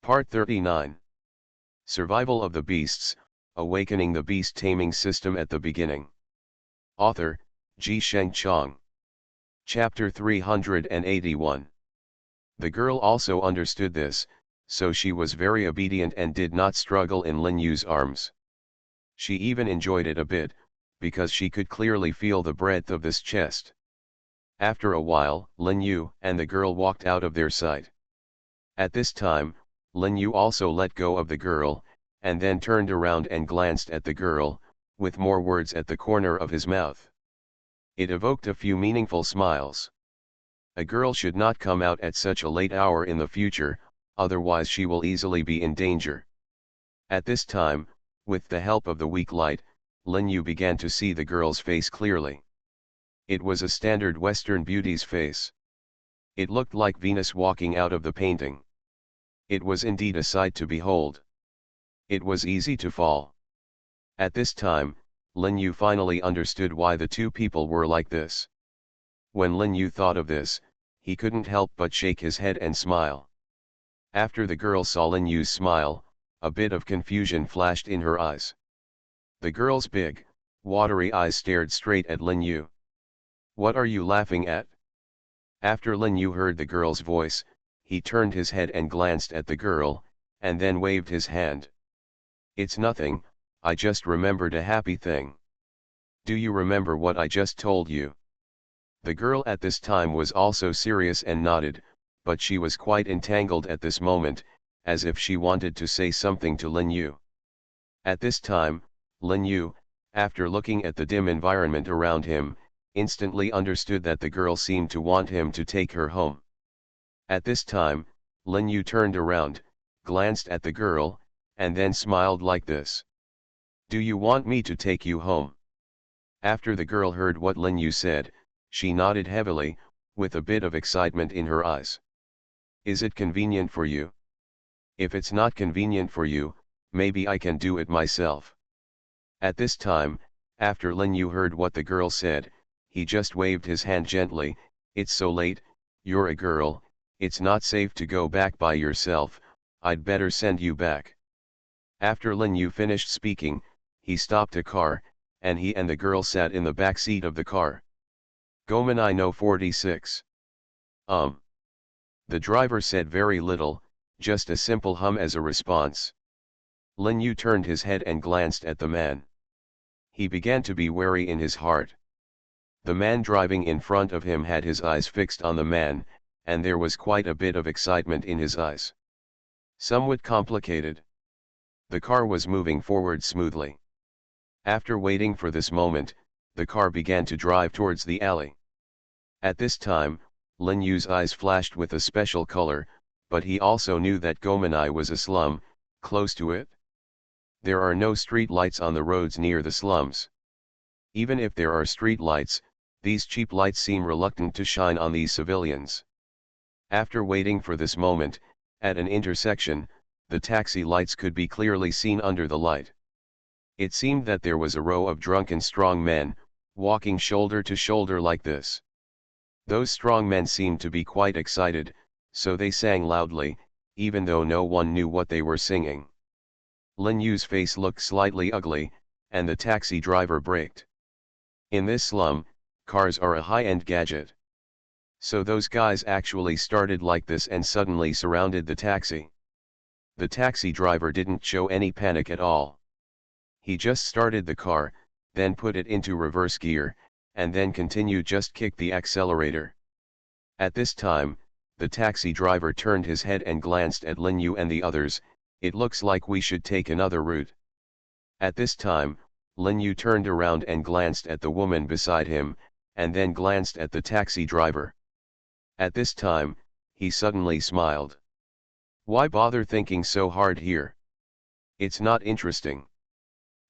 Part 39. Survival of the Beasts, Awakening the Beast Taming System at the Beginning. Author, Ji-Sheng Chang. Chapter 381. The girl also understood this, so she was very obedient and did not struggle in Lin Yu's arms. She even enjoyed it a bit, because she could clearly feel the breadth of this chest. After a while, Lin Yu and the girl walked out of their sight. At this time, Lin Yu also let go of the girl, and then turned around and glanced at the girl, with more words at the corner of his mouth. It evoked a few meaningful smiles. A girl should not come out at such a late hour in the future, otherwise she will easily be in danger. At this time, with the help of the weak light, Lin Yu began to see the girl's face clearly. It was a standard Western beauty's face. It looked like Venus walking out of the painting. It was indeed a sight to behold. It was easy to fall. At this time, Lin Yu finally understood why the two people were like this. When Lin Yu thought of this, he couldn't help but shake his head and smile. After the girl saw Lin Yu's smile, a bit of confusion flashed in her eyes. The girl's big, watery eyes stared straight at Lin Yu. "What are you laughing at?" After Lin Yu heard the girl's voice, he turned his head and glanced at the girl, and then waved his hand. "It's nothing, I just remembered a happy thing." "Do you remember what I just told you?" The girl at this time was also serious and nodded, but she was quite entangled at this moment, as if she wanted to say something to Lin Yu. At this time, Lin Yu, after looking at the dim environment around him, instantly understood that the girl seemed to want him to take her home. At this time, Lin Yu turned around, glanced at the girl, and then smiled like this. "Do you want me to take you home?" After the girl heard what Lin Yu said, she nodded heavily, with a bit of excitement in her eyes. "Is it convenient for you?" "If it's not convenient for you, maybe I can do it myself." At this time, after Lin Yu heard what the girl said, he just waved his hand gently. "It's so late, you're a girl, it's not safe to go back by yourself, I'd better send you back." After Lin Yu finished speaking, he stopped a car, and he and the girl sat in the back seat of the car. "Gomenai no 46. The driver said very little, just a simple hum as a response. Lin Yu turned his head and glanced at the man. He began to be wary in his heart. The man driving in front of him had his eyes fixed on the man, and there was quite a bit of excitement in his eyes. Somewhat complicated. The car was moving forward smoothly. After waiting for this moment, the car began to drive towards the alley. At this time, Lin Yu's eyes flashed with a special color, but he also knew that Gomenai was a slum, close to it. There are no street lights on the roads near the slums. Even if there are street lights, these cheap lights seem reluctant to shine on these civilians. After waiting for this moment, at an intersection, the taxi lights could be clearly seen under the light. It seemed that there was a row of drunken strong men, walking shoulder to shoulder like this. Those strong men seemed to be quite excited, so they sang loudly, even though no one knew what they were singing. Lin Yu's face looked slightly ugly, and the taxi driver braked. In this slum, cars are a high-end gadget. So those guys actually started like this and suddenly surrounded the taxi. The taxi driver didn't show any panic at all. He just started the car, then put it into reverse gear, and then continued just kick the accelerator. At this time, the taxi driver turned his head and glanced at Lin Yu and the others. "It looks like we should take another route." At this time, Lin Yu turned around and glanced at the woman beside him, and then glanced at the taxi driver. At this time, he suddenly smiled. "Why bother thinking so hard here? It's not interesting.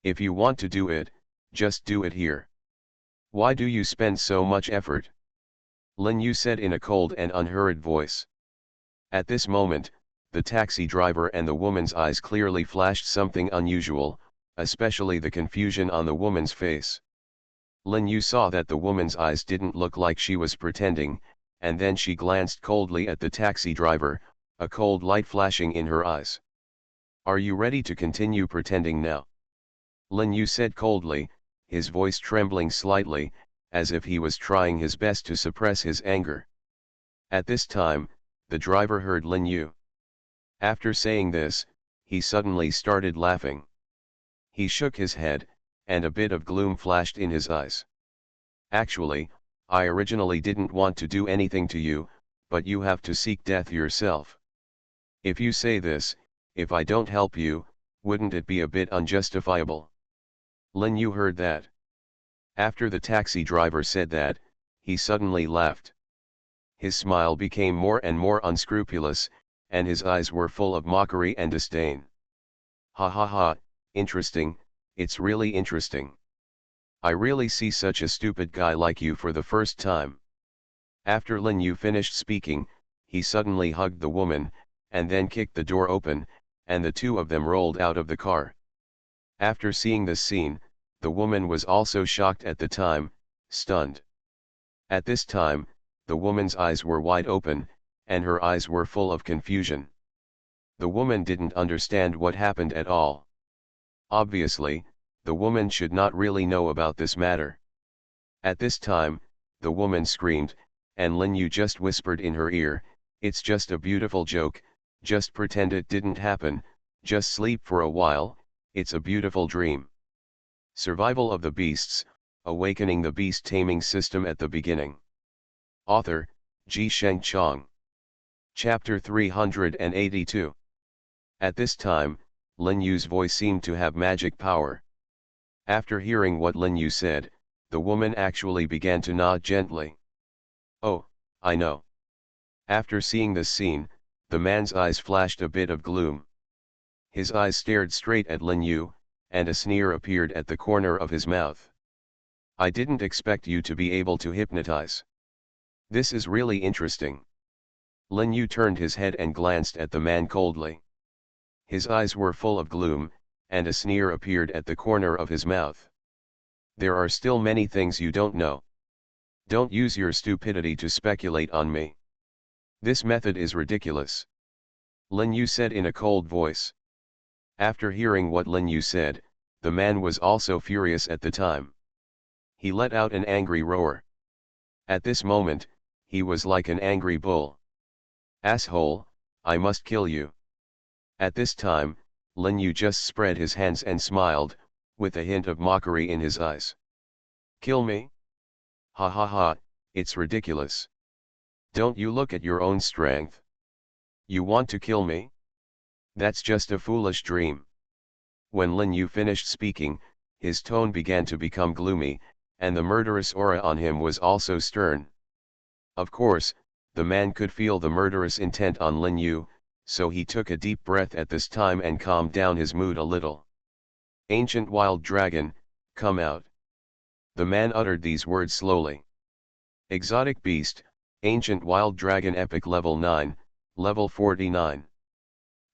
If you want to do it, just do it here. Why do you spend so much effort?" Lin Yu said in a cold and unhurried voice. At this moment, the taxi driver and the woman's eyes clearly flashed something unusual, especially the confusion on the woman's face. Lin Yu saw that the woman's eyes didn't look like she was pretending, and then she glanced coldly at the taxi driver, a cold light flashing in her eyes. "Are you ready to continue pretending now?" Lin Yu said coldly, his voice trembling slightly, as if he was trying his best to suppress his anger. At this time, the driver heard Lin Yu. After saying this, he suddenly started laughing. He shook his head, and a bit of gloom flashed in his eyes. "Actually, I originally didn't want to do anything to you, but you have to seek death yourself. If you say this, if I don't help you, wouldn't it be a bit unjustifiable?" Lin Yu heard that. After the taxi driver said that, he suddenly laughed. His smile became more and more unscrupulous, and his eyes were full of mockery and disdain. "Ha ha ha, interesting, it's really interesting. I really see such a stupid guy like you for the first time." After Lin Yu finished speaking, he suddenly hugged the woman, and then kicked the door open, and the two of them rolled out of the car. After seeing this scene, the woman was also shocked at the time, stunned. At this time, the woman's eyes were wide open, and her eyes were full of confusion. The woman didn't understand what happened at all. Obviously, the woman should not really know about this matter. At this time, the woman screamed, and Lin Yu just whispered in her ear, "It's just a beautiful joke, just pretend it didn't happen, just sleep for a while, it's a beautiful dream." Survival of the Beasts, Awakening the Beast Taming System at the Beginning. Author, Ji Sheng Chong. Chapter 382. At this time, Lin Yu's voice seemed to have magic power. After hearing what Lin Yu said, the woman actually began to nod gently. "Oh, I know." After seeing this scene, the man's eyes flashed a bit of gloom. His eyes stared straight at Lin Yu, and a sneer appeared at the corner of his mouth. "I didn't expect you to be able to hypnotize. This is really interesting." Lin Yu turned his head and glanced at the man coldly. His eyes were full of gloom, and a sneer appeared at the corner of his mouth. "There are still many things you don't know. Don't use your stupidity to speculate on me. This method is ridiculous," Lin Yu said in a cold voice. After hearing what Lin Yu said, the man was also furious at the time. He let out an angry roar. At this moment, he was like an angry bull. "Asshole, I must kill you." At this time, Lin Yu just spread his hands and smiled, with a hint of mockery in his eyes. "Kill me? Ha ha ha, it's ridiculous. Don't you look at your own strength? You want to kill me? That's just a foolish dream." When Lin Yu finished speaking, his tone began to become gloomy, and the murderous aura on him was also stern. Of course, the man could feel the murderous intent on Lin Yu, so he took a deep breath at this time and calmed down his mood a little. "Ancient wild dragon, come out." The man uttered these words slowly. Exotic beast, ancient wild dragon epic level 9, level 49.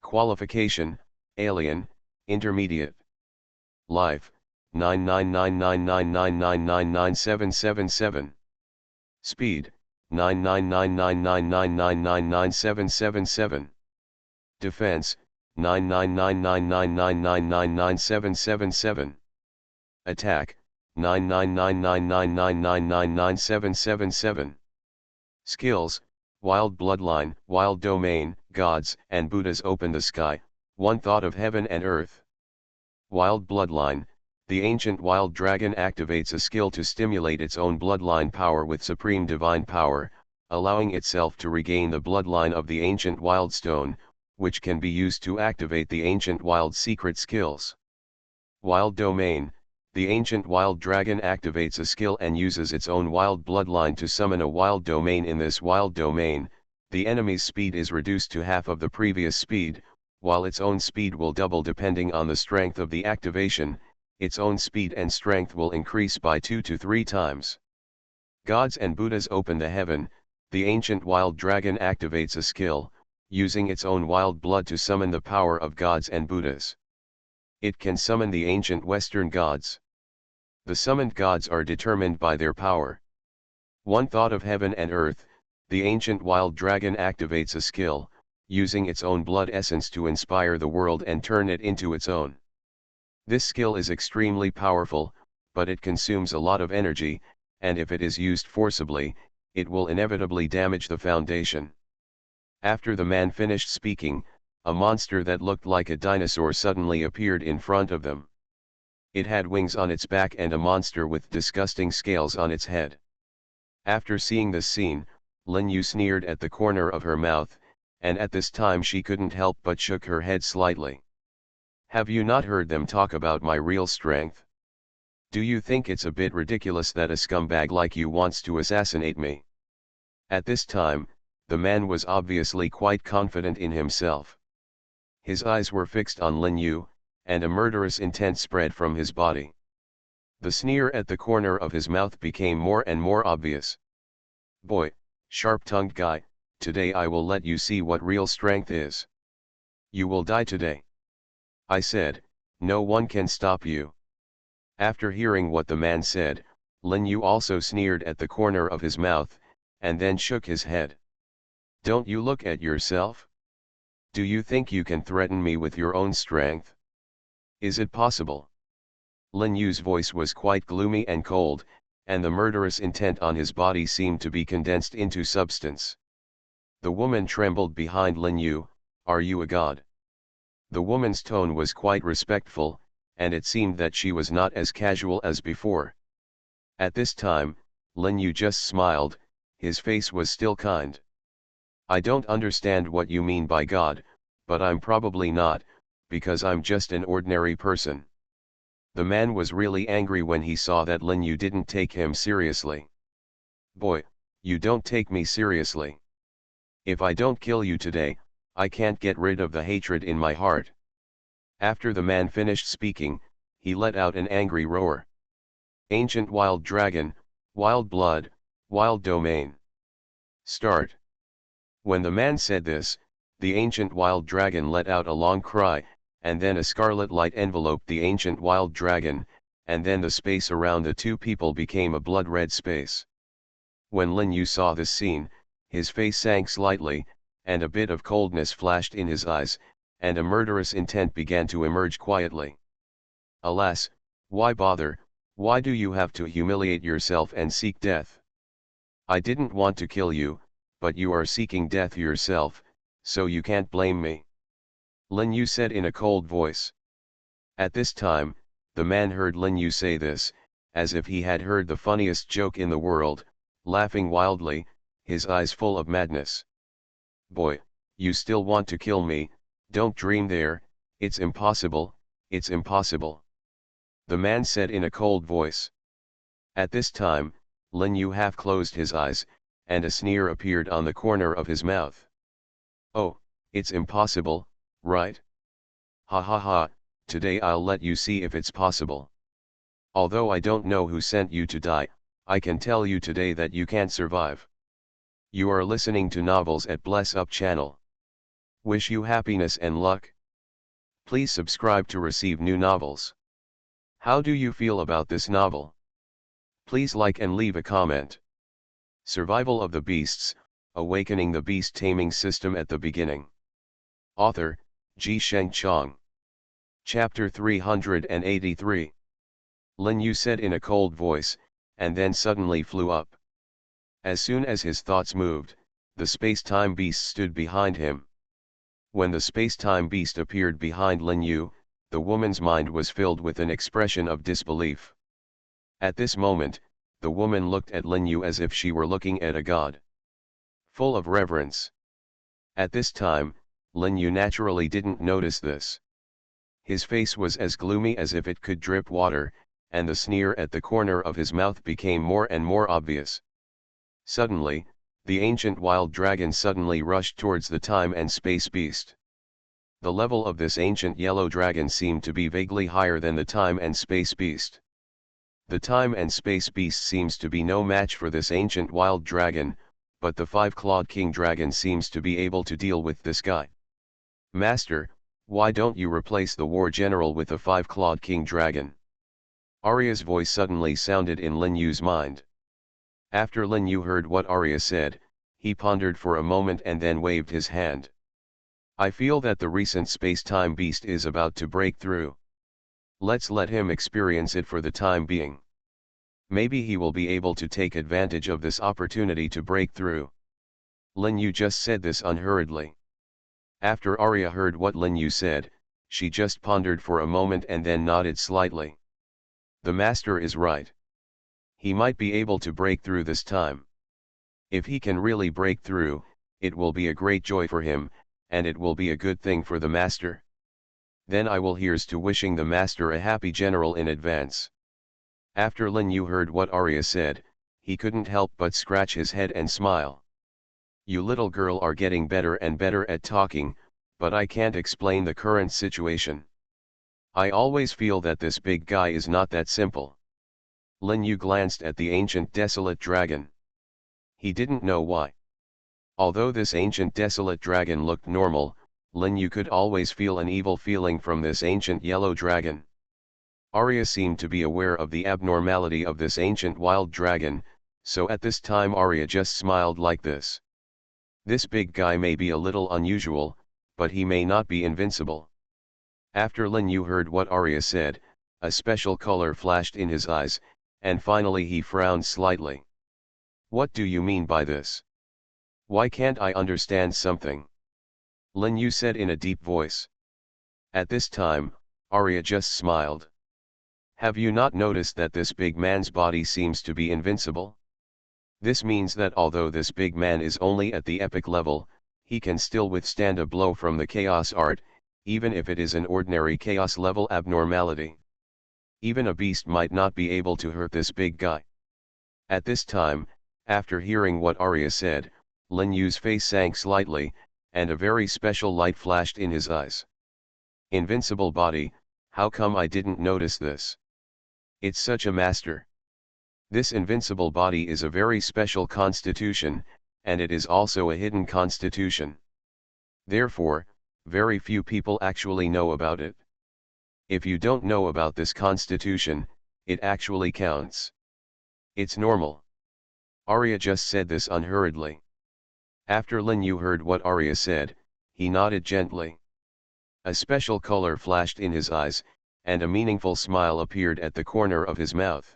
Qualification, alien, intermediate. Life, 9999999999777. Speed, 9999999999777. Defense, 9999999999777. Attack, 9999999999777. Skills, Wild Bloodline, Wild Domain, Gods and Buddhas open the sky, one thought of heaven and earth. Wild Bloodline, the ancient wild dragon activates a skill to stimulate its own bloodline power with supreme divine power, allowing itself to regain the bloodline of the ancient wild stone, which can be used to activate the ancient wild secret skills. Wild Domain, the ancient wild dragon activates a skill and uses its own wild bloodline to summon a wild domain. In this wild domain, the enemy's speed is reduced to half of the previous speed, while its own speed will double depending on the strength of the activation. Its own speed and strength will increase by 2 to 3 times. Gods and Buddhas open the heaven, the ancient wild dragon activates a skill, using its own wild blood to summon the power of gods and Buddhas. It can summon the ancient Western gods. The summoned gods are determined by their power. One thought of heaven and earth, the ancient wild dragon activates a skill, using its own blood essence to inspire the world and turn it into its own. This skill is extremely powerful, but it consumes a lot of energy, and if it is used forcibly, it will inevitably damage the foundation. After the man finished speaking, a monster that looked like a dinosaur suddenly appeared in front of them. It had wings on its back and a monster with disgusting scales on its head. After seeing this scene, Lin Yu sneered at the corner of her mouth, and at this time she couldn't help but shook her head slightly. Have you not heard them talk about my real strength? Do you think it's a bit ridiculous that a scumbag like you wants to assassinate me? At this time, the man was obviously quite confident in himself. His eyes were fixed on Lin Yu, and a murderous intent spread from his body. The sneer at the corner of his mouth became more and more obvious. Boy, sharp-tongued guy, today I will let you see what real strength is. You will die today. I said, no one can stop you. After hearing what the man said, Lin Yu also sneered at the corner of his mouth, and then shook his head. Don't you look at yourself? Do you think you can threaten me with your own strength? Is it possible? Lin Yu's voice was quite gloomy and cold, and the murderous intent on his body seemed to be condensed into substance. The woman trembled behind Lin Yu. Are you a god? The woman's tone was quite respectful, and it seemed that she was not as casual as before. At this time, Lin Yu just smiled, his face was still kind. I don't understand what you mean by God, but I'm probably not, because I'm just an ordinary person. The man was really angry when he saw that Lin Yu didn't take him seriously. Boy, you don't take me seriously. If I don't kill you today, I can't get rid of the hatred in my heart. After the man finished speaking, he let out an angry roar. Ancient wild dragon, wild blood, wild domain. Start. When the man said this, the ancient wild dragon let out a long cry, and then a scarlet light enveloped the ancient wild dragon, and then the space around the two people became a blood-red space. When Lin Yu saw this scene, his face sank slightly, and a bit of coldness flashed in his eyes, and a murderous intent began to emerge quietly. Alas, why bother? Why do you have to humiliate yourself and seek death? I didn't want to kill you, but you are seeking death yourself, so you can't blame me. Lin Yu said in a cold voice. At this time, the man heard Lin Yu say this, as if he had heard the funniest joke in the world, laughing wildly, his eyes full of madness. Boy, you still want to kill me, don't dream there, it's impossible, it's impossible. The man said in a cold voice. At this time, Lin Yu half closed his eyes, and a sneer appeared on the corner of his mouth. Oh, it's impossible, right? Ha ha ha, today I'll let you see if it's possible. Although I don't know who sent you to die, I can tell you today that you can't survive. You are listening to Novels at Bless Up channel. Wish you happiness and luck. Please subscribe to receive new novels. How do you feel about this novel? Please like and leave a comment. Survival of the Beasts, Awakening the Beast Taming System at the Beginning. Author, Ji Sheng Chong. Chapter 383. Lin Yu said in a cold voice, and then suddenly flew up. As soon as his thoughts moved, the space-time beast stood behind him. When the space-time beast appeared behind Lin Yu, the woman's mind was filled with an expression of disbelief. At this moment, the woman looked at Lin Yu as if she were looking at a god. Full of reverence. At this time, Lin Yu naturally didn't notice this. His face was as gloomy as if it could drip water, and the sneer at the corner of his mouth became more and more obvious. Suddenly, the ancient wild dragon suddenly rushed towards the time and space beast. The level of this ancient yellow dragon seemed to be vaguely higher than the time and space beast. The time and space beast seems to be no match for this ancient wild dragon, but the five-clawed king dragon seems to be able to deal with this guy. Master, why don't you replace the war general with the five-clawed king dragon? Arya's voice suddenly sounded in Lin Yu's mind. After Lin Yu heard what Arya said, he pondered for a moment and then waved his hand. I feel that the recent space-time beast is about to break through. Let's let him experience it for the time being. Maybe he will be able to take advantage of this opportunity to break through. Lin Yu just said this unhurriedly. After Arya heard what Lin Yu said, she just pondered for a moment and then nodded slightly. The master is right. He might be able to break through this time. If he can really break through, it will be a great joy for him, and it will be a good thing for the master. Then I will here's to wishing the master a happy general in advance. After Lin Yu heard what Arya said, he couldn't help but scratch his head and smile. You little girl are getting better and better at talking, but I can't explain the current situation. I always feel that this big guy is not that simple. Lin Yu glanced at the ancient desolate dragon. He didn't know why. Although this ancient desolate dragon looked normal, Lin Yu could always feel an evil feeling from this ancient yellow dragon. Arya seemed to be aware of the abnormality of this ancient wild dragon, so at this time Arya just smiled like this. This big guy may be a little unusual, but he may not be invincible. After Lin Yu heard what Arya said, a special color flashed in his eyes, and finally he frowned slightly. What do you mean by this? Why can't I understand something? Lin Yu said in a deep voice. At this time, Arya just smiled. Have you not noticed that this big man's body seems to be invincible? This means that although this big man is only at the epic level, he can still withstand a blow from the chaos art, even if it is an ordinary chaos level abnormality. Even a beast might not be able to hurt this big guy. At this time, after hearing what Arya said, Lin Yu's face sank slightly, and a very special light flashed in his eyes. Invincible body, how come I didn't notice this? It's such a master. This invincible body is a very special constitution, and it is also a hidden constitution. Therefore, very few people actually know about it. If you don't know about this constitution, it actually counts. It's normal. Arya just said this unhurriedly. After Lin Yu heard what Arya said, he nodded gently. A special color flashed in his eyes, and a meaningful smile appeared at the corner of his mouth.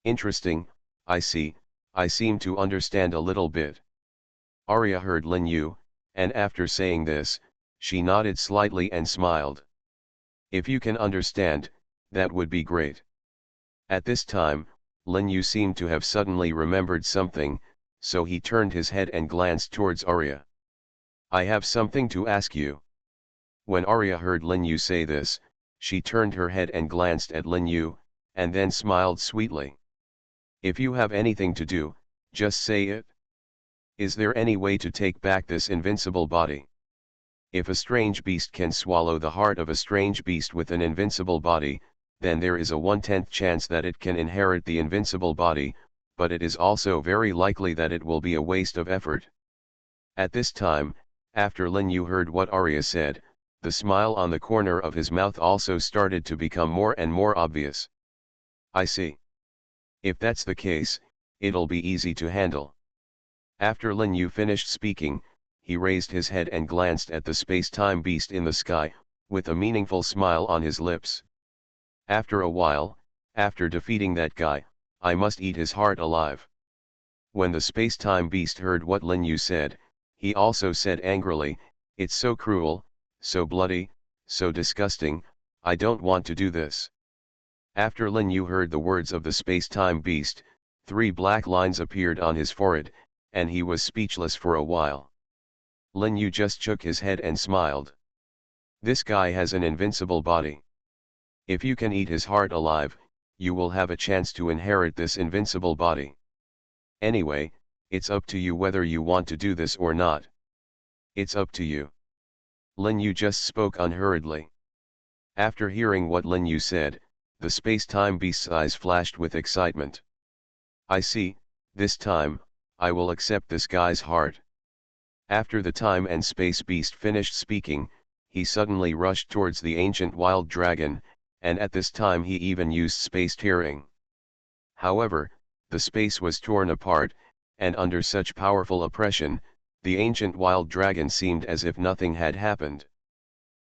Interesting, I see, I seem to understand a little bit. Arya heard Lin Yu, and after saying this, she nodded slightly and smiled. If you can understand, that would be great. At this time, Lin Yu seemed to have suddenly remembered something, so he turned his head and glanced towards Arya. I have something to ask you. When Arya heard Lin Yu say this, she turned her head and glanced at Lin Yu, and then smiled sweetly. If you have anything to do, just say it. Is there any way to take back this invincible body? If a strange beast can swallow the heart of a strange beast with an invincible body, then there is a 1/10 chance that it can inherit the invincible body, but it is also very likely that it will be a waste of effort. At this time, after Lin Yu heard what Arya said, the smile on the corner of his mouth also started to become more and more obvious. I see. If that's the case, it'll be easy to handle. After Lin Yu finished speaking, he raised his head and glanced at the space-time beast in the sky, with a meaningful smile on his lips. After a while, after defeating that guy, I must eat his heart alive. When the space-time beast heard what Lin Yu said, he also said angrily, it's so cruel, so bloody, so disgusting, I don't want to do this. After Lin Yu heard the words of the space-time beast, 3 black lines appeared on his forehead, and he was speechless for a while. Lin Yu just shook his head and smiled. This guy has an invincible body. If you can eat his heart alive, you will have a chance to inherit this invincible body. Anyway, it's up to you whether you want to do this or not. It's up to you. Lin Yu just spoke unhurriedly. After hearing what Lin Yu said, the space-time beast's eyes flashed with excitement. I see, this time, I will accept this guy's heart. After the time and space beast finished speaking, he suddenly rushed towards the ancient wild dragon, and at this time he even used space tearing. However, the space was torn apart, and under such powerful oppression, The ancient wild dragon seemed as if nothing had happened.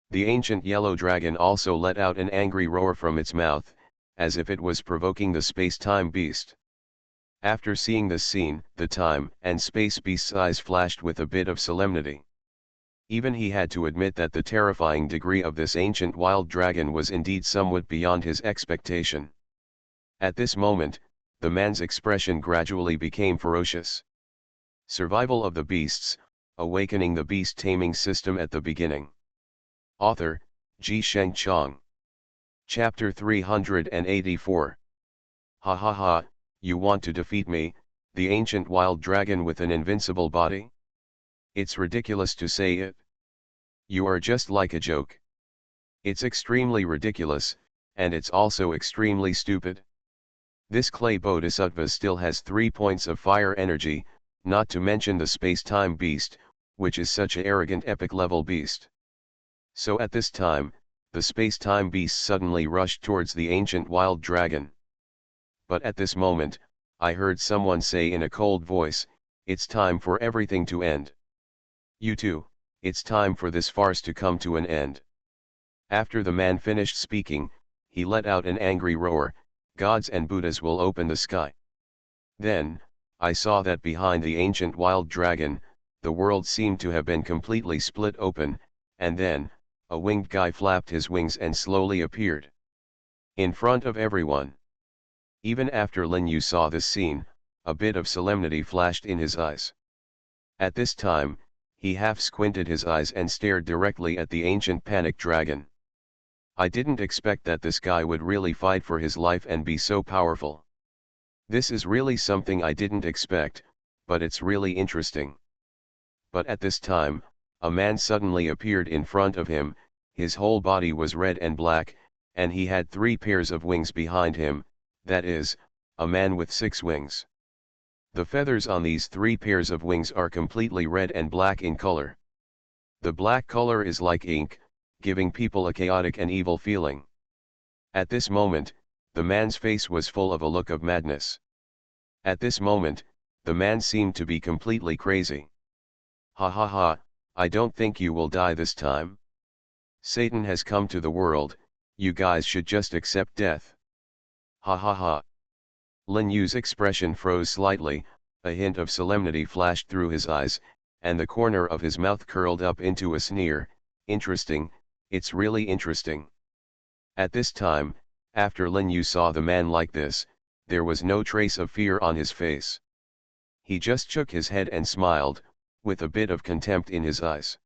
The ancient yellow dragon also let out an angry roar from its mouth, as if it was provoking the space-time beast. After seeing this scene, the time and space beast's eyes flashed with a bit of solemnity. Even he had to admit that the terrifying degree of this ancient wild dragon was indeed somewhat beyond his expectation. At this moment, the man's expression gradually became ferocious. Survival of the Beasts, Awakening the Beast Taming System at the Beginning. Author, Sheng Chang. Chapter 384. Ha ha ha, you want to defeat me, the ancient wild dragon with an invincible body? It's ridiculous to say it. You are just like a joke. It's extremely ridiculous, and it's also extremely stupid. This clay bodhisattva still has 3 points of fire energy, not to mention the space-time beast, which is such an arrogant epic-level beast. So at this time, the space-time beast suddenly rushed towards the ancient wild dragon. But at this moment, I heard someone say in a cold voice, "It's time for everything to end. You too, it's time for this farce to come to an end." After the man finished speaking, he let out an angry roar, "Gods and Buddhas will open the sky." Then, I saw that behind the ancient wild dragon, the world seemed to have been completely split open, and then, a winged guy flapped his wings and slowly appeared in front of everyone. Even after Lin Yu saw this scene, a bit of solemnity flashed in his eyes. At this time, he half squinted his eyes and stared directly at the ancient panic dragon. I didn't expect that this guy would really fight for his life and be so powerful. This is really something I didn't expect, but it's really interesting. But at this time, a man suddenly appeared in front of him. His whole body was red and black, and he had 3 pairs of wings behind him, that is, a man with 6 wings. The feathers on these 3 pairs of wings are completely red and black in color. The black color is like ink, giving people a chaotic and evil feeling. At this moment, the man's face was full of a look of madness. At this moment, the man seemed to be completely crazy. Ha ha ha, I don't think you will die this time. Satan has come to the world, you guys should just accept death. Ha ha ha. Lin Yu's expression froze slightly, a hint of solemnity flashed through his eyes, and the corner of his mouth curled up into a sneer. Interesting, it's really interesting. At this time, after Lin Yu saw the man like this, there was no trace of fear on his face. He just shook his head and smiled, with a bit of contempt in his eyes.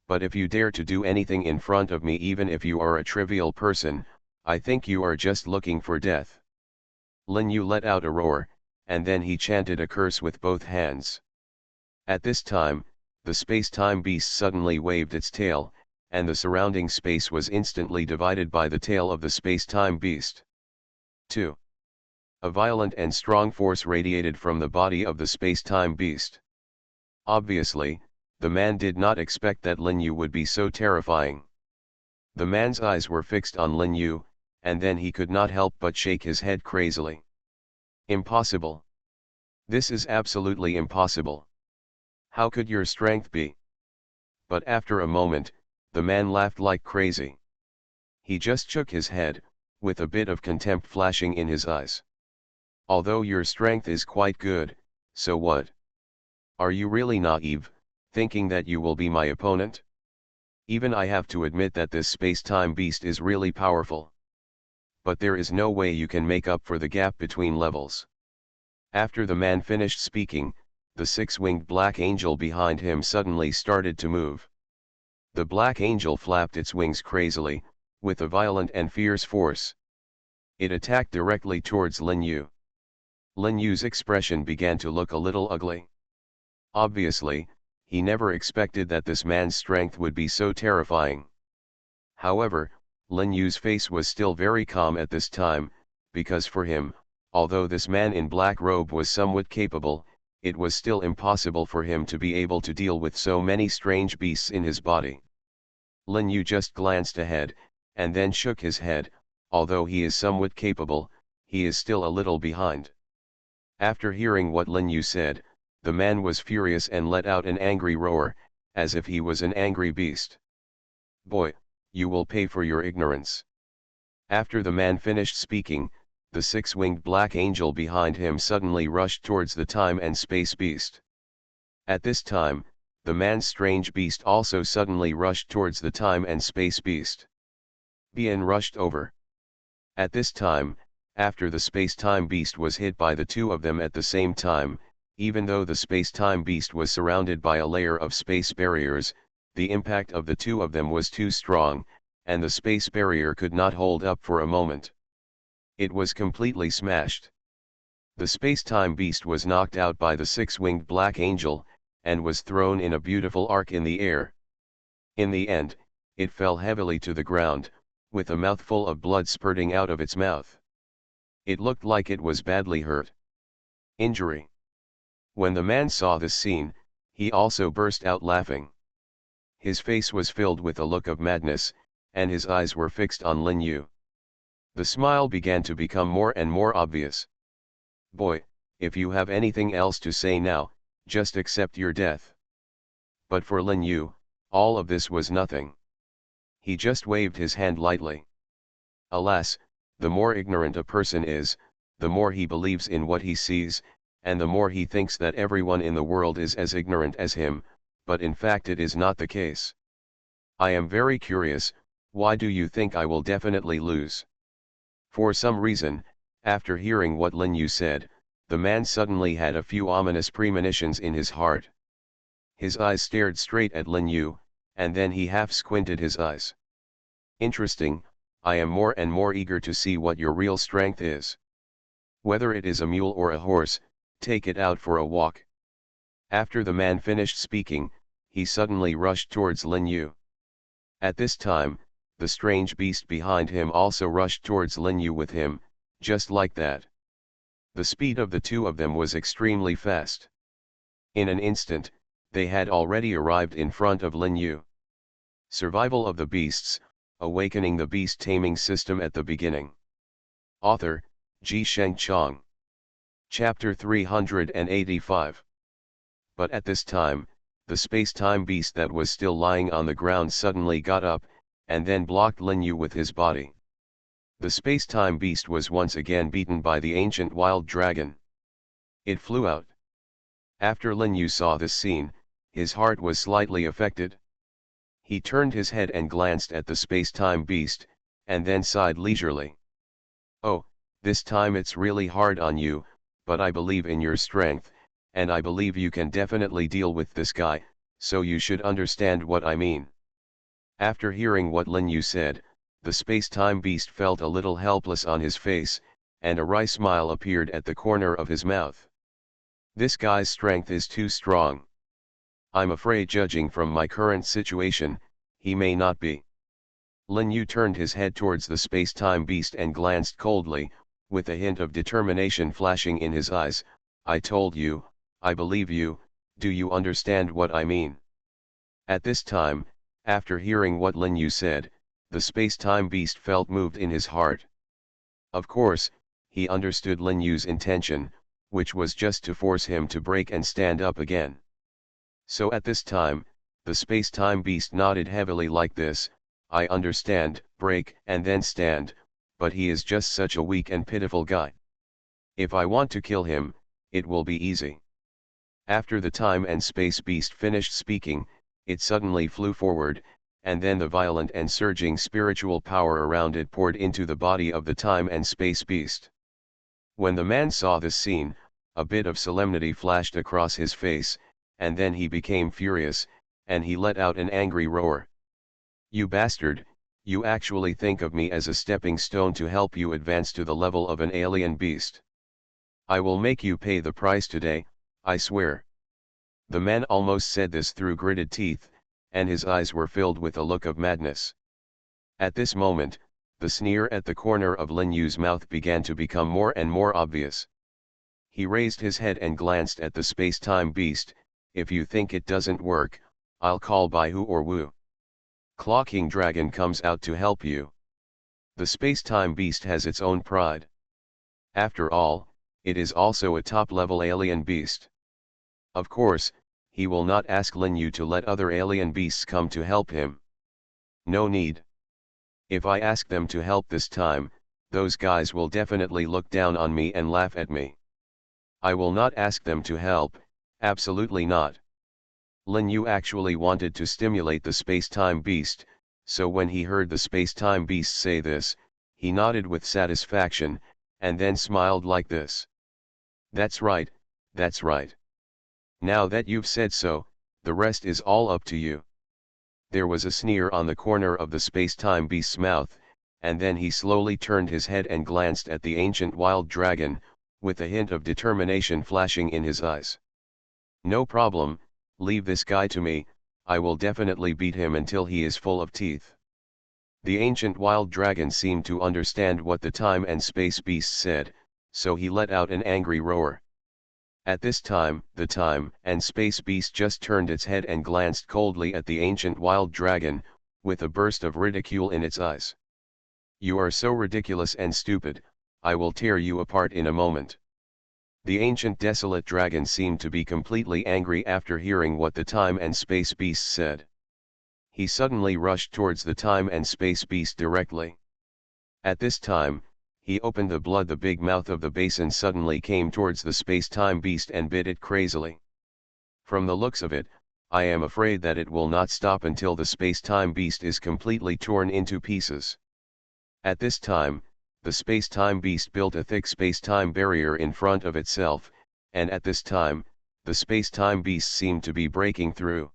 But if you dare to do anything in front of me, even if you are a trivial person, I think you are just looking for death. Lin Yu let out a roar, and then he chanted a curse with both hands. At this time, the space-time beast suddenly waved its tail, and the surrounding space was instantly divided by the tail of the space-time beast. 2. A violent and strong force radiated from the body of the space-time beast. Obviously, the man did not expect that Lin Yu would be so terrifying. The man's eyes were fixed on Lin Yu, and then he could not help but shake his head crazily. Impossible. This is absolutely impossible. How could your strength be? But after a moment, the man laughed like crazy. He just shook his head, with a bit of contempt flashing in his eyes. Although your strength is quite good, so what? Are you really naive, thinking that you will be my opponent? Even I have to admit that this space-time beast is really powerful. But there is no way you can make up for the gap between levels. After the man finished speaking, the 6-winged black angel behind him suddenly started to move. The black angel flapped its wings crazily, with a violent and fierce force. It attacked directly towards Lin Yu. Lin Yu's expression began to look a little ugly. Obviously, he never expected that this man's strength would be so terrifying. However, Lin Yu's face was still very calm at this time, because for him, although this man in black robe was somewhat capable, it was still impossible for him to be able to deal with so many strange beasts in his body. Lin Yu just glanced ahead, and then shook his head. Although he is somewhat capable, he is still a little behind. After hearing what Lin Yu said, the man was furious and let out an angry roar, as if he was an angry beast. "Boy, you will pay for your ignorance." After the man finished speaking, the six-winged black angel behind him suddenly rushed towards the time and space beast. At this time, the man's strange beast also suddenly rushed towards the time and space beast. BN rushed over. At this time, after the space-time beast was hit by the two of them at the same time, even though the space-time beast was surrounded by a layer of space barriers, the impact of the two of them was too strong, and the space barrier could not hold up for a moment. It was completely smashed. The space-time beast was knocked out by the six-winged black angel, and was thrown in a beautiful arc in the air. In the end, it fell heavily to the ground, with a mouthful of blood spurting out of its mouth. It looked like it was badly hurt. Injury. When the man saw this scene, he also burst out laughing. His face was filled with a look of madness, and his eyes were fixed on Lin Yu. The smile began to become more and more obvious. "Boy, if you have anything else to say now, just accept your death." But for Lin Yu, all of this was nothing. He just waved his hand lightly. Alas, the more ignorant a person is, the more he believes in what he sees, and the more he thinks that everyone in the world is as ignorant as him, but in fact it is not the case. I am very curious, why do you think I will definitely lose? For some reason, after hearing what Lin Yu said, the man suddenly had a few ominous premonitions in his heart. His eyes stared straight at Lin Yu, and then he half squinted his eyes. "Interesting, I am more and more eager to see what your real strength is. Whether it is a mule or a horse, take it out for a walk." After the man finished speaking, he suddenly rushed towards Lin Yu. At this time, the strange beast behind him also rushed towards Lin Yu with him, just like that. The speed of the two of them was extremely fast. In an instant, they had already arrived in front of Lin Yu. Survival of the Beasts, Awakening the Beast Taming System at the Beginning. Author, Ji Sheng Chong. Chapter 385. But at this time, the space-time beast that was still lying on the ground suddenly got up, and then blocked Lin Yu with his body. The space-time beast was once again beaten by the ancient wild dragon. It flew out. After Lin Yu saw this scene, his heart was slightly affected. He turned his head and glanced at the space-time beast, and then sighed leisurely. "Oh, this time it's really hard on you, but I believe in your strength, and I believe you can definitely deal with this guy, so you should understand what I mean." After hearing what Lin Yu said, the space-time beast felt a little helpless on his face, and a wry smile appeared at the corner of his mouth. "This guy's strength is too strong. I'm afraid, judging from my current situation, he may not be." Lin Yu turned his head towards the space-time beast and glanced coldly, with a hint of determination flashing in his eyes. "I told you, I believe you, do you understand what I mean?" At this time, after hearing what Lin Yu said, the space-time beast felt moved in his heart. Of course, he understood Lin Yu's intention, which was just to force him to break and stand up again. So at this time, the space-time beast nodded heavily like this: "I understand, break and then stand, but he is just such a weak and pitiful guy. If I want to kill him, it will be easy." After the time and space beast finished speaking, it suddenly flew forward, and then the violent and surging spiritual power around it poured into the body of the time and space beast. When the man saw this scene, a bit of solemnity flashed across his face, and then he became furious, and he let out an angry roar. "You bastard, you actually think of me as a stepping stone to help you advance to the level of an alien beast. I will make you pay the price today, I swear." The man almost said this through gritted teeth, and his eyes were filled with a look of madness. At this moment, the sneer at the corner of Lin Yu's mouth began to become more and more obvious. He raised his head and glanced at the space-time beast. "If you think it doesn't work, I'll call Bai Hu or Wu. Claw King Dragon comes out to help you. The space-time beast has its own pride. After all, it is also a top-level alien beast. Of course, he will not ask Lin Yu to let other alien beasts come to help him. No need. If I ask them to help this time, those guys will definitely look down on me and laugh at me. I will not ask them to help, absolutely not. Lin Yu actually wanted to stimulate the space-time beast, so when he heard the space-time beast say this, he nodded with satisfaction, and then smiled like this. That's right, that's right. Now that you've said so, the rest is all up to you. There was a sneer on the corner of the space-time beast's mouth, and then he slowly turned his head and glanced at the ancient wild dragon, with a hint of determination flashing in his eyes. No problem, leave this guy to me, I will definitely beat him until he is full of teeth. The ancient wild dragon seemed to understand what the time and space beast said, so he let out an angry roar. At this time, the time and space beast just turned its head and glanced coldly at the ancient wild dragon, with a burst of ridicule in its eyes. You are so ridiculous and stupid, I will tear you apart in a moment. The ancient desolate dragon seemed to be completely angry after hearing what the time and space beast said. He suddenly rushed towards the time and space beast directly. At this time, he opened the big mouth of the basin suddenly came towards the space-time beast and bit it crazily. From the looks of it, I am afraid that it will not stop until the space-time beast is completely torn into pieces. At this time, the space-time beast built a thick space-time barrier in front of itself, and at this time, the space-time beast seemed to be breaking through.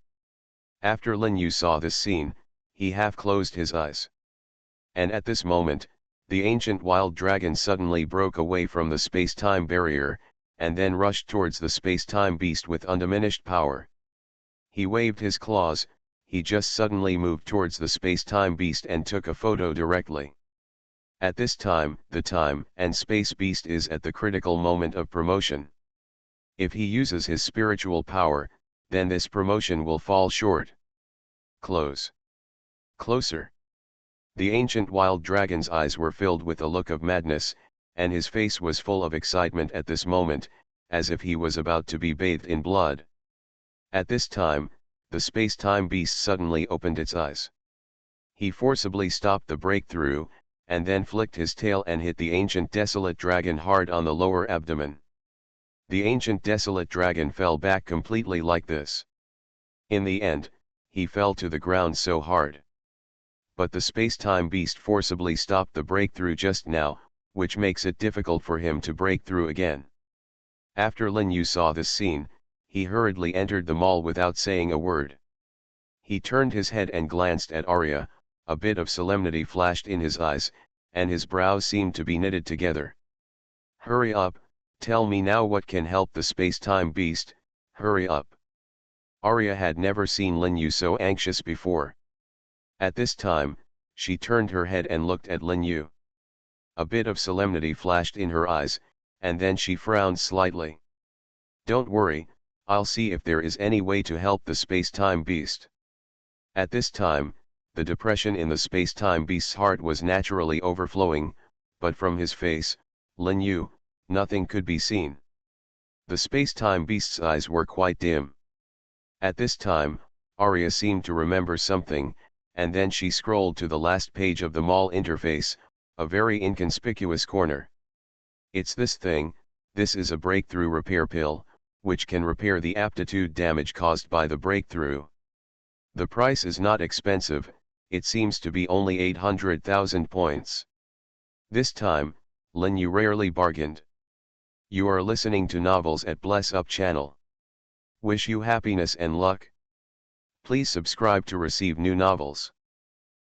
After Lin Yu saw this scene, he half closed his eyes. And at this moment, the ancient wild dragon suddenly broke away from the space-time barrier, and then rushed towards the space-time beast with undiminished power. He waved his claws, he just suddenly moved towards the space-time beast and took a photo directly. At this time, the time and space beast is at the critical moment of promotion. If he uses his spiritual power, then this promotion will fall short. Close. Closer. The ancient wild dragon's eyes were filled with a look of madness, and his face was full of excitement at this moment, as if he was about to be bathed in blood. At this time, the space-time beast suddenly opened its eyes. He forcibly stopped the breakthrough, and then flicked his tail and hit the ancient desolate dragon hard on the lower abdomen. The ancient desolate dragon fell back completely like this. In the end, he fell to the ground so hard. But the space-time beast forcibly stopped the breakthrough just now, which makes it difficult for him to break through again. After Lin Yu saw this scene, he hurriedly entered the mall without saying a word. He turned his head and glanced at Arya, a bit of solemnity flashed in his eyes, and his brows seemed to be knitted together. Hurry up, tell me now what can help the space-time beast, hurry up. Arya had never seen Lin Yu so anxious before. At this time, she turned her head and looked at Lin Yu. A bit of solemnity flashed in her eyes, and then she frowned slightly. Don't worry, I'll see if there is any way to help the space-time beast. At this time, the depression in the space-time beast's heart was naturally overflowing, but from his face, Lin Yu, nothing could be seen. The space-time beast's eyes were quite dim. At this time, Arya seemed to remember something, and then she scrolled to the last page of the mall interface, a very inconspicuous corner. It's this thing, this is a breakthrough repair pill, which can repair the aptitude damage caused by the breakthrough. The price is not expensive, it seems to be only 800,000 points. This time, Lin Yu rarely bargained. You are listening to Novels at Bless Up channel. Wish you happiness and luck. Please subscribe to receive new novels.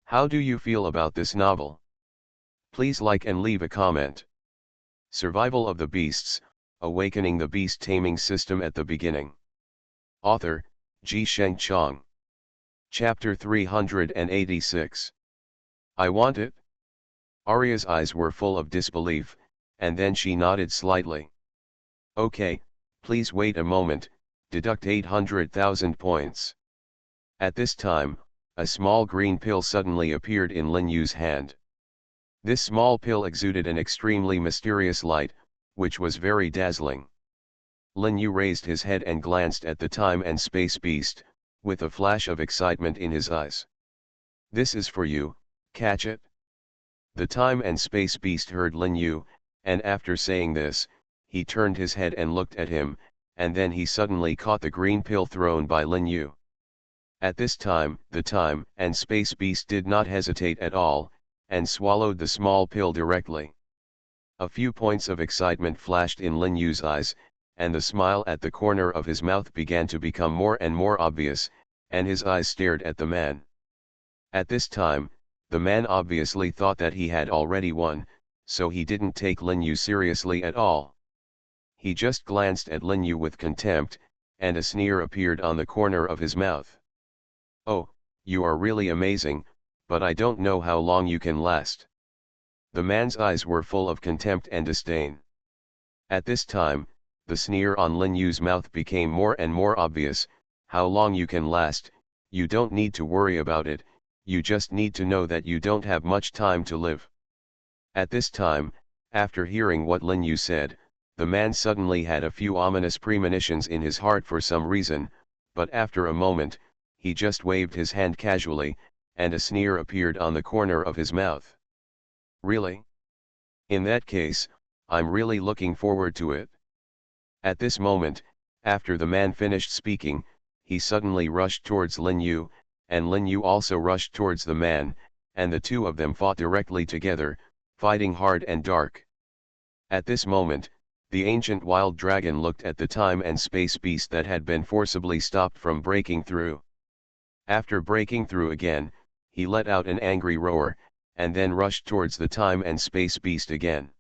How do you feel about this novel? Please like and leave a comment. Survival of the Beasts, Awakening the Beast Taming System at the Beginning. Author, Ji Sheng Chong. Chapter 386. I want it. Arya's eyes were full of disbelief, and then she nodded slightly. Okay, please wait a moment, deduct 800,000 points. At this time, a small green pill suddenly appeared in Lin Yu's hand. This small pill exuded an extremely mysterious light, which was very dazzling. Lin Yu raised his head and glanced at the time and space beast, with a flash of excitement in his eyes. "This is for you, catch it?" The time and space beast heard Lin Yu, and after saying this, he turned his head and looked at him, and then he suddenly caught the green pill thrown by Lin Yu. At this time, the time and space beast did not hesitate at all, and swallowed the small pill directly. A few points of excitement flashed in Lin Yu's eyes, and the smile at the corner of his mouth began to become more and more obvious, and his eyes stared at the man. At this time, the man obviously thought that he had already won, so he didn't take Lin Yu seriously at all. He just glanced at Lin Yu with contempt, and a sneer appeared on the corner of his mouth. "Oh, you are really amazing, but I don't know how long you can last." The man's eyes were full of contempt and disdain. At this time, the sneer on Lin Yu's mouth became more and more obvious. "How long you can last, you don't need to worry about it, you just need to know that you don't have much time to live." At this time, after hearing what Lin Yu said, the man suddenly had a few ominous premonitions in his heart for some reason, but after a moment, he just waved his hand casually, and a sneer appeared on the corner of his mouth. "Really? In that case, I'm really looking forward to it." At this moment, after the man finished speaking, he suddenly rushed towards Lin Yu, and Lin Yu also rushed towards the man, and the two of them fought directly together, fighting hard and dark. At this moment, the ancient wild dragon looked at the time and space beast that had been forcibly stopped from breaking through. After breaking through again, he let out an angry roar, and then rushed towards the time and space beast again.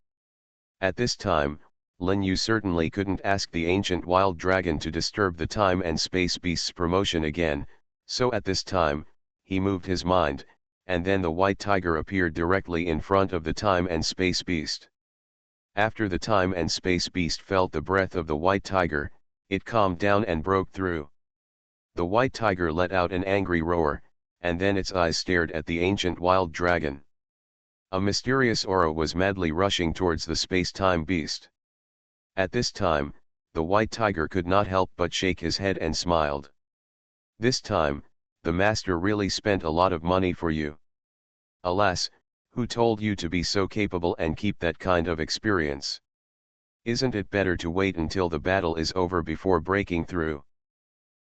At this time, Lin Yu certainly couldn't ask the ancient wild dragon to disturb the time and space beast's promotion again, so at this time, he moved his mind, and then the white tiger appeared directly in front of the time and space beast. After the time and space beast felt the breath of the white tiger, it calmed down and broke through. The white tiger let out an angry roar, and then its eyes stared at the ancient wild dragon. A mysterious aura was madly rushing towards the space-time beast. At this time, the white tiger could not help but shake his head and smiled. "This time, the master really spent a lot of money for you. Alas, who told you to be so capable and keep that kind of experience? Isn't it better to wait until the battle is over before breaking through?"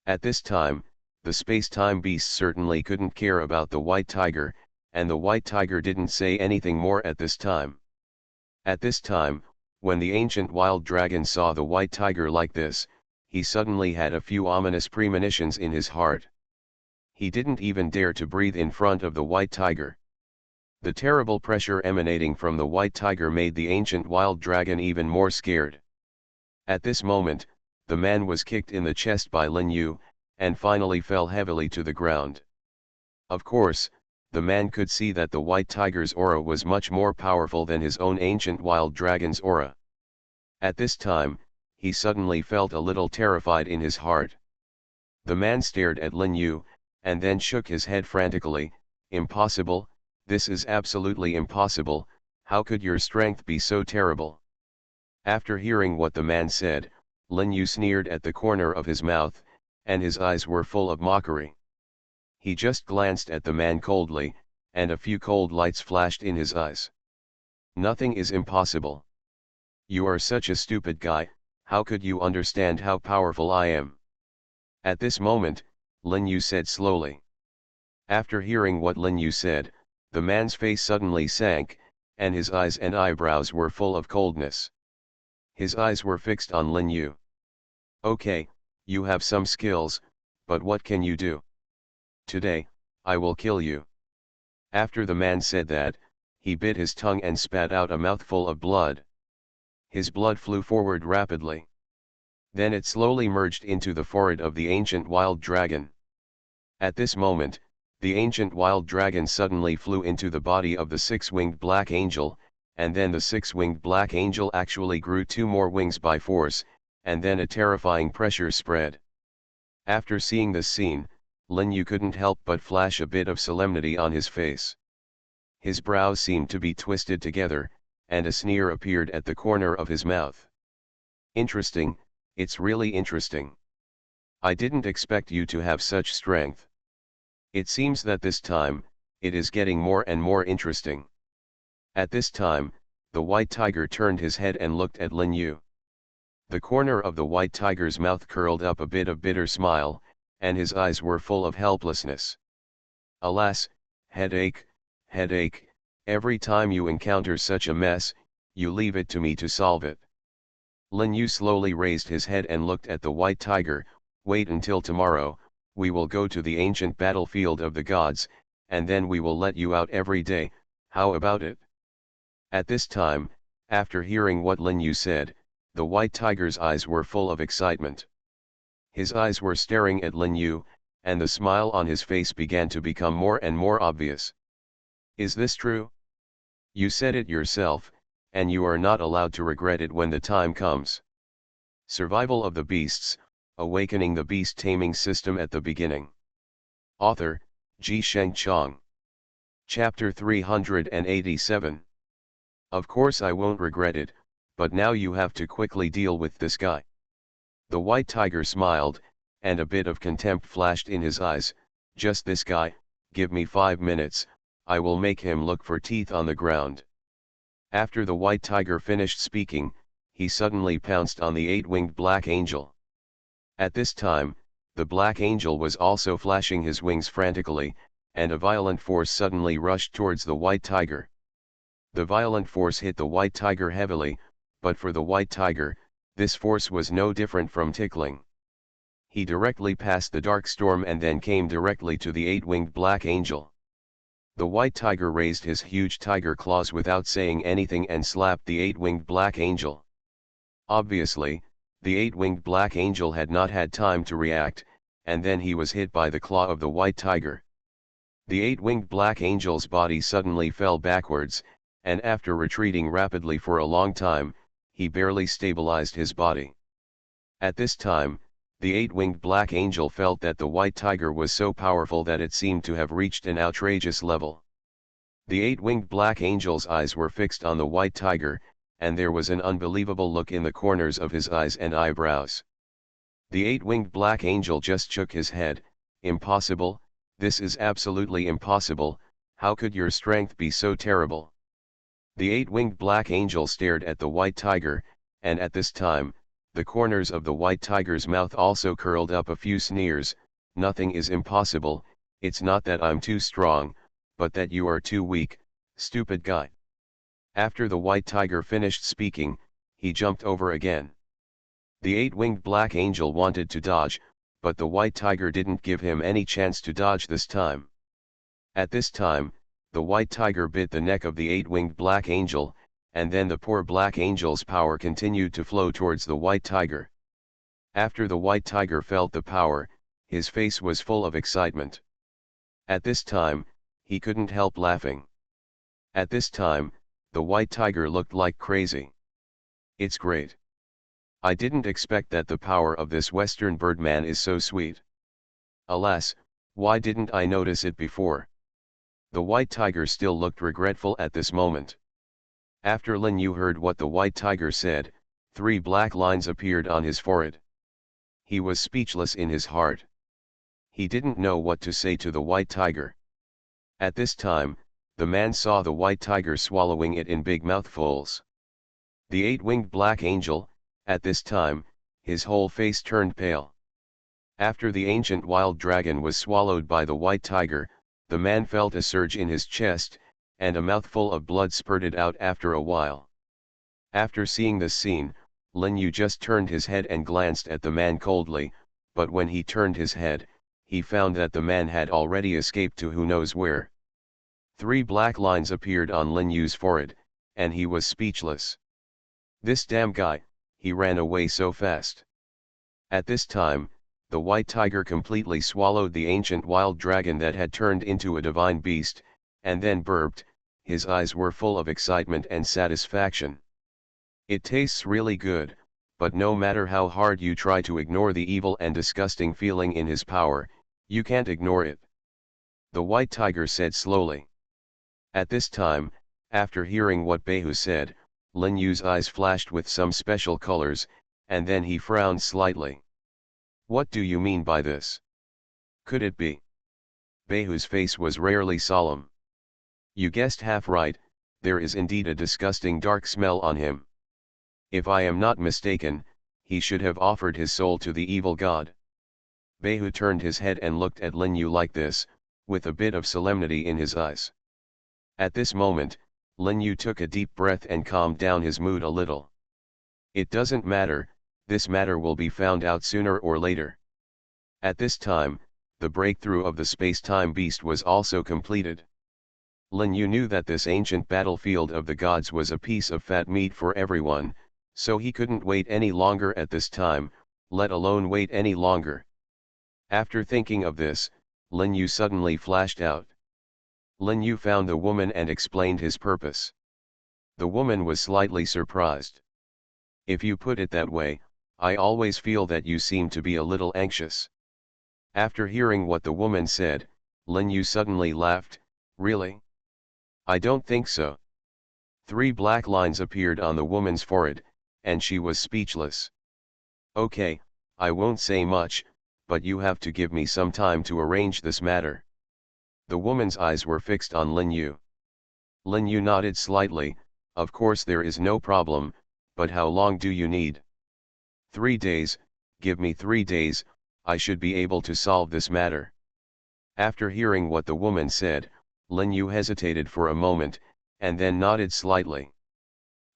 At this time, the space-time beast certainly couldn't care about the white tiger, and the white tiger didn't say anything more at this time. At this time, when the ancient wild dragon saw the white tiger like this, he suddenly had a few ominous premonitions in his heart. He didn't even dare to breathe in front of the white tiger. The terrible pressure emanating from the white tiger made the ancient wild dragon even more scared. At this moment, the man was kicked in the chest by Lin Yu, and finally fell heavily to the ground. Of course, the man could see that the white tiger's aura was much more powerful than his own ancient wild dragon's aura. At this time, he suddenly felt a little terrified in his heart. The man stared at Lin Yu, and then shook his head frantically. "Impossible, this is absolutely impossible, how could your strength be so terrible?" After hearing what the man said, Lin Yu sneered at the corner of his mouth, and his eyes were full of mockery. He just glanced at the man coldly, and a few cold lights flashed in his eyes. "Nothing is impossible. You are such a stupid guy, how could you understand how powerful I am?" At this moment, Lin Yu said slowly. After hearing what Lin Yu said, the man's face suddenly sank, and his eyes and eyebrows were full of coldness. His eyes were fixed on Lin Yu. "Okay, you have some skills, but what can you do? Today, I will kill you." After the man said that, he bit his tongue and spat out a mouthful of blood. His blood flew forward rapidly. Then it slowly merged into the forehead of the ancient wild dragon. At this moment, the ancient wild dragon suddenly flew into the body of the six-winged black angel, and then the six-winged black angel actually grew 2 more wings by force, and then a terrifying pressure spread. After seeing this scene, Lin Yu couldn't help but flash a bit of solemnity on his face. His brows seemed to be twisted together, and a sneer appeared at the corner of his mouth. "Interesting, It's really interesting. I didn't expect you to have such strength. It seems that this time, it is getting more and more interesting. At this time, the white tiger turned his head and looked at Lin Yu. The corner of the white tiger's mouth curled up a bit of bitter smile, and his eyes were full of helplessness. Alas, headache, headache, every time you encounter such a mess, you leave it to me to solve it. Lin Yu slowly raised his head and looked at the white tiger. Wait until tomorrow, we will go to the ancient battlefield of the gods, and then we will let you out every day, how about it? At this time, after hearing what Lin Yu said, the white tiger's eyes were full of excitement. His eyes were staring at Lin Yu, and the smile on his face began to become more and more obvious. Is this true? You said it yourself, and you are not allowed to regret it when the time comes. Survival of the Beasts, Awakening the Beast Taming System at the Beginning. Author, Ji Sheng Chong. Chapter 387. Of course I won't regret it, but now you have to quickly deal with this guy. The white tiger smiled, and a bit of contempt flashed in his eyes. Just this guy, give me 5 minutes, I will make him look for teeth on the ground. After the white tiger finished speaking, he suddenly pounced on the 8-winged black angel. At this time, the black angel was also flashing his wings frantically, and a violent force suddenly rushed towards the white tiger. The violent force hit the white tiger heavily, but for the white tiger, this force was no different from tickling. He directly passed the dark storm and then came directly to the 8-winged black angel. The white tiger raised his huge tiger claws without saying anything and slapped the 8-winged black angel. Obviously, the 8-winged black angel had not had time to react, and then he was hit by the claw of the white tiger. The 8-winged black angel's body suddenly fell backwards, and after retreating rapidly for a long time, he barely stabilized his body. At this time, the 8-winged black angel felt that the white tiger was so powerful that it seemed to have reached an outrageous level. The 8-winged black angel's eyes were fixed on the white tiger, and there was an unbelievable look in the corners of his eyes and eyebrows. The 8-winged black angel just shook his head. Impossible, this is absolutely impossible, how could your strength be so terrible? The 8-winged black angel stared at the white tiger, and at this time, the corners of the white tiger's mouth also curled up a few sneers. Nothing is impossible, it's not that I'm too strong, but that you are too weak, stupid guy. After the white tiger finished speaking, he jumped over again. The 8-winged black angel wanted to dodge, but the white tiger didn't give him any chance to dodge this time. At this time, the white tiger bit the neck of the 8-winged black angel, and then the poor black angel's power continued to flow towards the white tiger. After the white tiger felt the power, his face was full of excitement. At this time, he couldn't help laughing. At this time, the white tiger looked like crazy. It's great. I didn't expect that the power of this Western birdman is so sweet. Alas, why didn't I notice it before? The white tiger still looked regretful at this moment. After Lin Yu heard what the white tiger said, 3 black lines appeared on his forehead. He was speechless in his heart. He didn't know what to say to the white tiger. At this time, the man saw the white tiger swallowing it in big mouthfuls. The 8-winged black angel, at this time, his whole face turned pale. After the ancient wild dragon was swallowed by the white tiger, the man felt a surge in his chest, and a mouthful of blood spurted out after a while. After seeing this scene, Lin Yu just turned his head and glanced at the man coldly, but when he turned his head, he found that the man had already escaped to who knows where. 3 black lines appeared on Lin Yu's forehead, and he was speechless. This damn guy, he ran away so fast. At this time, the white tiger completely swallowed the ancient wild dragon that had turned into a divine beast, and then burped. His eyes were full of excitement and satisfaction. It tastes really good, but no matter how hard you try to ignore the evil and disgusting feeling in his power, you can't ignore it. The white tiger said slowly. At this time, after hearing what Behu said, Lin Yu's eyes flashed with some special colors, and then he frowned slightly. What do you mean by this? Could it be? Behu's face was rarely solemn. You guessed half right, there is indeed a disgusting dark smell on him. If I am not mistaken, he should have offered his soul to the evil god. Behu turned his head and looked at Lin Yu like this, with a bit of solemnity in his eyes. At this moment, Lin Yu took a deep breath and calmed down his mood a little. It doesn't matter, this matter will be found out sooner or later. At this time, the breakthrough of the space-time beast was also completed. Lin Yu knew that this ancient battlefield of the gods was a piece of fat meat for everyone, so he couldn't wait any longer at this time, let alone wait any longer. After thinking of this, Lin Yu suddenly flashed out. Lin Yu found the woman and explained his purpose. The woman was slightly surprised. If you put it that way, I always feel that you seem to be a little anxious. After hearing what the woman said, Lin Yu suddenly laughed. Really? I don't think so. 3 black lines appeared on the woman's forehead, and she was speechless. Okay, I won't say much, but you have to give me some time to arrange this matter. The woman's eyes were fixed on Lin Yu. Lin Yu nodded slightly. Of course there is no problem, but how long do you need? 3 days, give me 3 days, I should be able to solve this matter. After hearing what the woman said, Lin Yu hesitated for a moment, and then nodded slightly.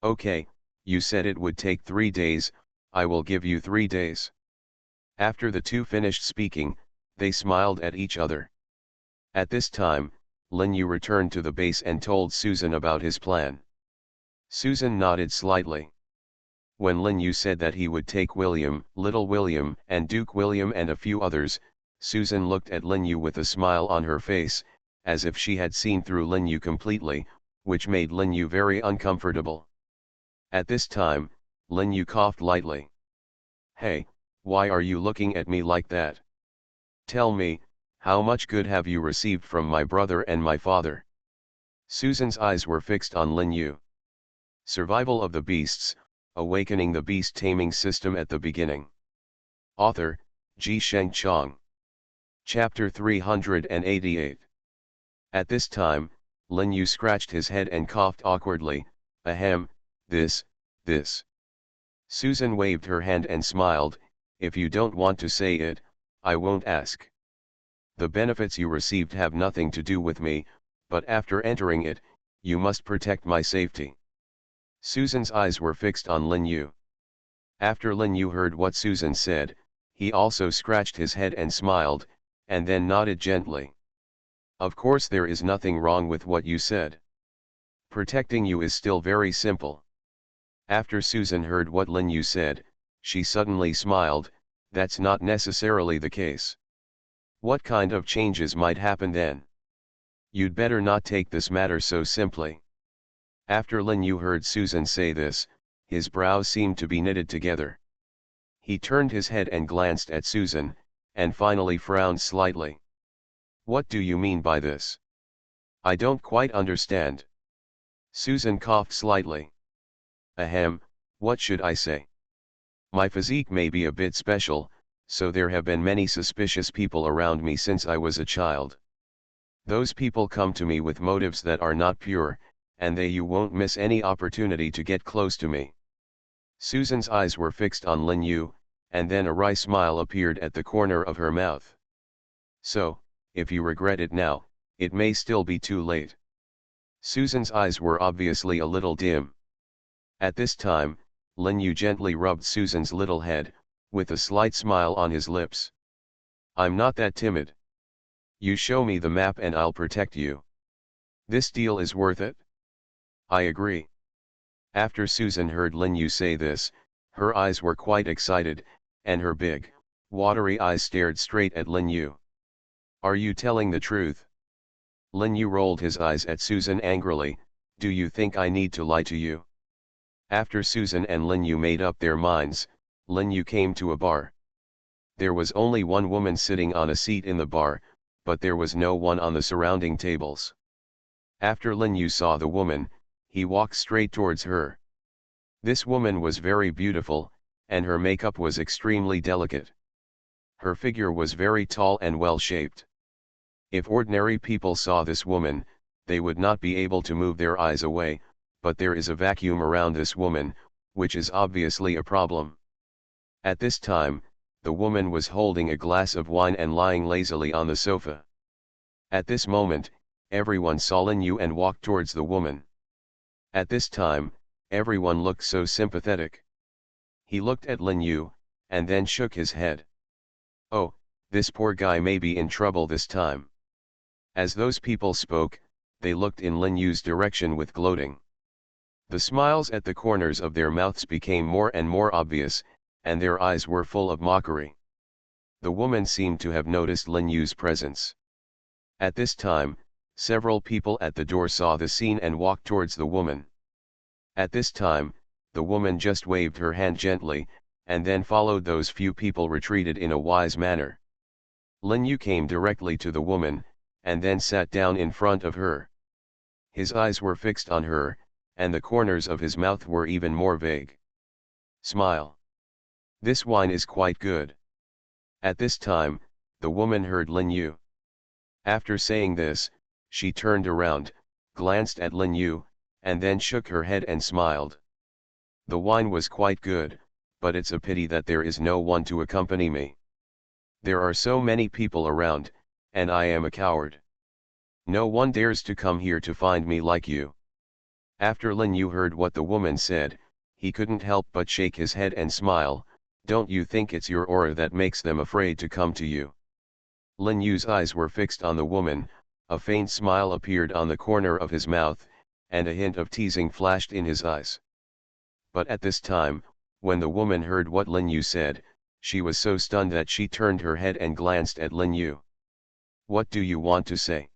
Okay, you said it would take 3 days, I will give you 3 days. After the two finished speaking, they smiled at each other. At this time, Lin Yu returned to the base and told Susan about his plan. Susan nodded slightly. When Lin Yu said that he would take William, Little William, and Duke William and a few others, Susan looked at Lin Yu with a smile on her face, as if she had seen through Lin Yu completely, which made Lin Yu very uncomfortable. At this time, Lin Yu coughed lightly. Hey, why are you looking at me like that? Tell me, how much good have you received from my brother and my father? Susan's eyes were fixed on Lin Yu. Survival of the Beasts, Awakening the Beast Taming System at the Beginning. Author, Ji Sheng Chong. Chapter 388. At this time, Lin Yu scratched his head and coughed awkwardly. Ahem, this. Susan waved her hand and smiled. If you don't want to say it, I won't ask. The benefits you received have nothing to do with me, but after entering it, you must protect my safety. Susan's eyes were fixed on Lin Yu. After Lin Yu heard what Susan said, he also scratched his head and smiled, and then nodded gently. Of course there is nothing wrong with what you said. Protecting you is still very simple. After Susan heard what Lin Yu said, she suddenly smiled. That's not necessarily the case. What kind of changes might happen then? You'd better not take this matter so simply. After Lin Yu heard Susan say this, his brows seemed to be knitted together. He turned his head and glanced at Susan, and finally frowned slightly. What do you mean by this? I don't quite understand. Susan coughed slightly. Ahem, what should I say? My physique may be a bit special, so there have been many suspicious people around me since I was a child. Those people come to me with motives that are not pure, and you won't miss any opportunity to get close to me. Susan's eyes were fixed on Lin Yu, and then a wry smile appeared at the corner of her mouth. So, if you regret it now, it may still be too late. Susan's eyes were obviously a little dim. At this time, Lin Yu gently rubbed Susan's little head, with a slight smile on his lips. I'm not that timid. You show me the map and I'll protect you. This deal is worth it? I agree. After Susan heard Lin Yu say this, her eyes were quite excited, and her big, watery eyes stared straight at Lin Yu. Are you telling the truth? Lin Yu rolled his eyes at Susan angrily. Do you think I need to lie to you? After Susan and Lin Yu made up their minds, Lin Yu came to a bar. There was only one woman sitting on a seat in the bar, but there was no one on the surrounding tables. After Lin Yu saw the woman, he walked straight towards her. This woman was very beautiful, and her makeup was extremely delicate. Her figure was very tall and well-shaped. If ordinary people saw this woman, they would not be able to move their eyes away, but there is a vacuum around this woman, which is obviously a problem. At this time, the woman was holding a glass of wine and lying lazily on the sofa. At this moment, everyone saw Lin Yu and walked towards the woman. At this time, everyone looked so sympathetic. He looked at Lin Yu, and then shook his head. Oh, this poor guy may be in trouble this time. As those people spoke, they looked in Lin Yu's direction with gloating. The smiles at the corners of their mouths became more and more obvious, and their eyes were full of mockery. The woman seemed to have noticed Lin Yu's presence. At this time, several people at the door saw the scene and walked towards the woman. At this time, the woman just waved her hand gently, and then followed those few people retreated in a wise manner. Lin Yu came directly to the woman, and then sat down in front of her. His eyes were fixed on her, and the corners of his mouth were even more vague. Smile. This wine is quite good. At this time, the woman heard Lin Yu. After saying this, she turned around, glanced at Lin Yu, and then shook her head and smiled. The wine was quite good, but it's a pity that there is no one to accompany me. There are so many people around, and I am a coward. No one dares to come here to find me like you. After Lin Yu heard what the woman said, he couldn't help but shake his head and smile. Don't you think it's your aura that makes them afraid to come to you? Lin Yu's eyes were fixed on the woman, a faint smile appeared on the corner of his mouth, and a hint of teasing flashed in his eyes. But at this time, when the woman heard what Lin Yu said, she was so stunned that she turned her head and glanced at Lin Yu. What do you want to say?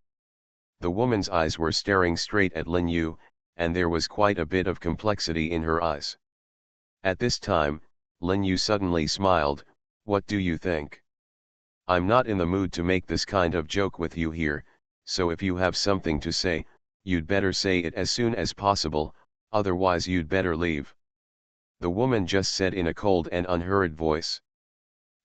The woman's eyes were staring straight at Lin Yu, and there was quite a bit of complexity in her eyes. At this time, Lin Yu suddenly smiled. What do you think? I'm not in the mood to make this kind of joke with you here, so if you have something to say, you'd better say it as soon as possible, otherwise you'd better leave. The woman just said in a cold and unhurried voice.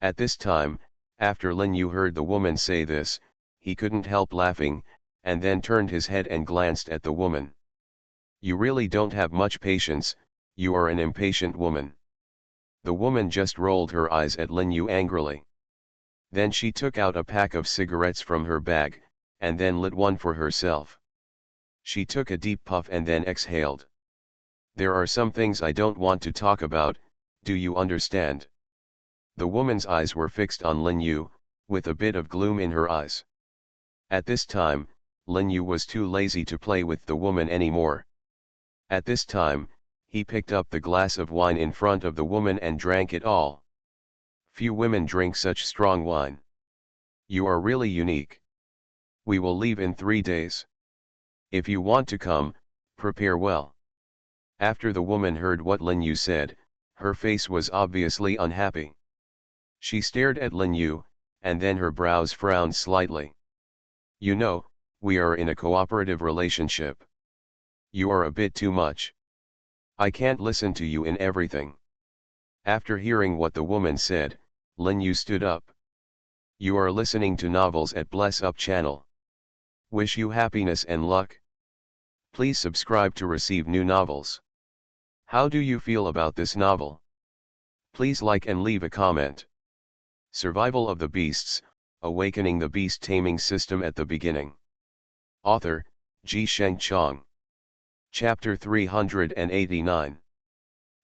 At this time, after Lin Yu heard the woman say this, he couldn't help laughing, and then turned his head and glanced at the woman. You really don't have much patience, you are an impatient woman. The woman just rolled her eyes at Lin Yu angrily. Then she took out a pack of cigarettes from her bag, and then lit one for herself. She took a deep puff and then exhaled. There are some things I don't want to talk about, do you understand? The woman's eyes were fixed on Lin Yu, with a bit of gloom in her eyes. At this time, Lin Yu was too lazy to play with the woman anymore. At this time, he picked up the glass of wine in front of the woman and drank it all. Few women drink such strong wine. You are really unique. We will leave in 3 days. If you want to come, prepare well. After the woman heard what Lin Yu said, her face was obviously unhappy. She stared at Lin Yu, and then her brows frowned slightly. You know, we are in a cooperative relationship. You are a bit too much. I can't listen to you in everything. After hearing what the woman said, Lin Yu stood up. You are listening to novels at Bless Up channel. Wish you happiness and luck. Please subscribe to receive new novels. How do you feel about this novel? Please like and leave a comment. Survival of the Beasts, Awakening the Beast Taming System at the Beginning. Author, Ji Sheng Chong. Chapter 389.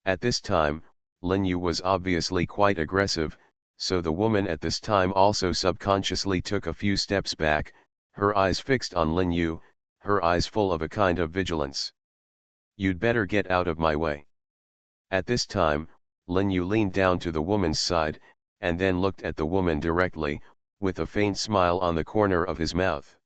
At this time, Lin Yu was obviously quite aggressive, so the woman at this time also subconsciously took a few steps back, her eyes fixed on Lin Yu, her eyes full of a kind of vigilance. You'd better get out of my way. At this time, Lin Yu leaned down to the woman's side, and then looked at the woman directly, with a faint smile on the corner of his mouth.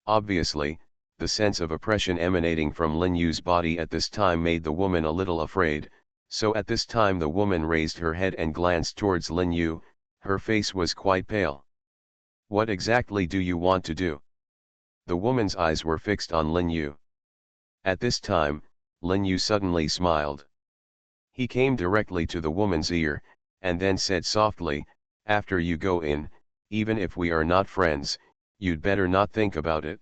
Obviously, the sense of oppression emanating from Lin Yu's body at this time made the woman a little afraid, so at this time the woman raised her head and glanced towards Lin Yu, her face was quite pale. What exactly do you want to do? The woman's eyes were fixed on Lin Yu. At this time, Lin Yu suddenly smiled. He came directly to the woman's ear, and then said softly, "After you go in, even if we are not friends, you'd better not think about it.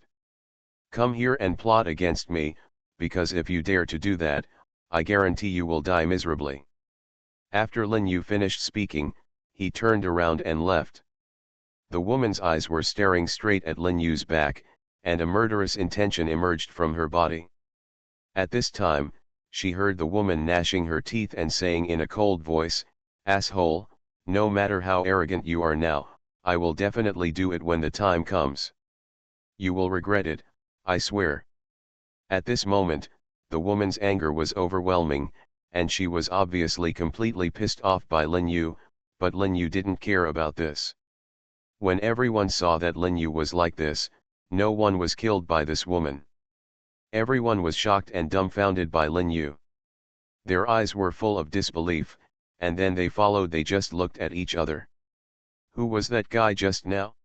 Come here and plot against me, because if you dare to do that, I guarantee you will die miserably." After Lin Yu finished speaking, he turned around and left. The woman's eyes were staring straight at Lin Yu's back, and a murderous intention emerged from her body. At this time, she heard the woman gnashing her teeth and saying in a cold voice, "Asshole, no matter how arrogant you are now, I will definitely do it when the time comes. You will regret it, I swear." At this moment, the woman's anger was overwhelming, and she was obviously completely pissed off by Lin Yu, but Lin Yu didn't care about this. When everyone saw that Lin Yu was like this, no one was killed by this woman. Everyone was shocked and dumbfounded by Lin Yu. Their eyes were full of disbelief, and then they just looked at each other. Who was that guy just now?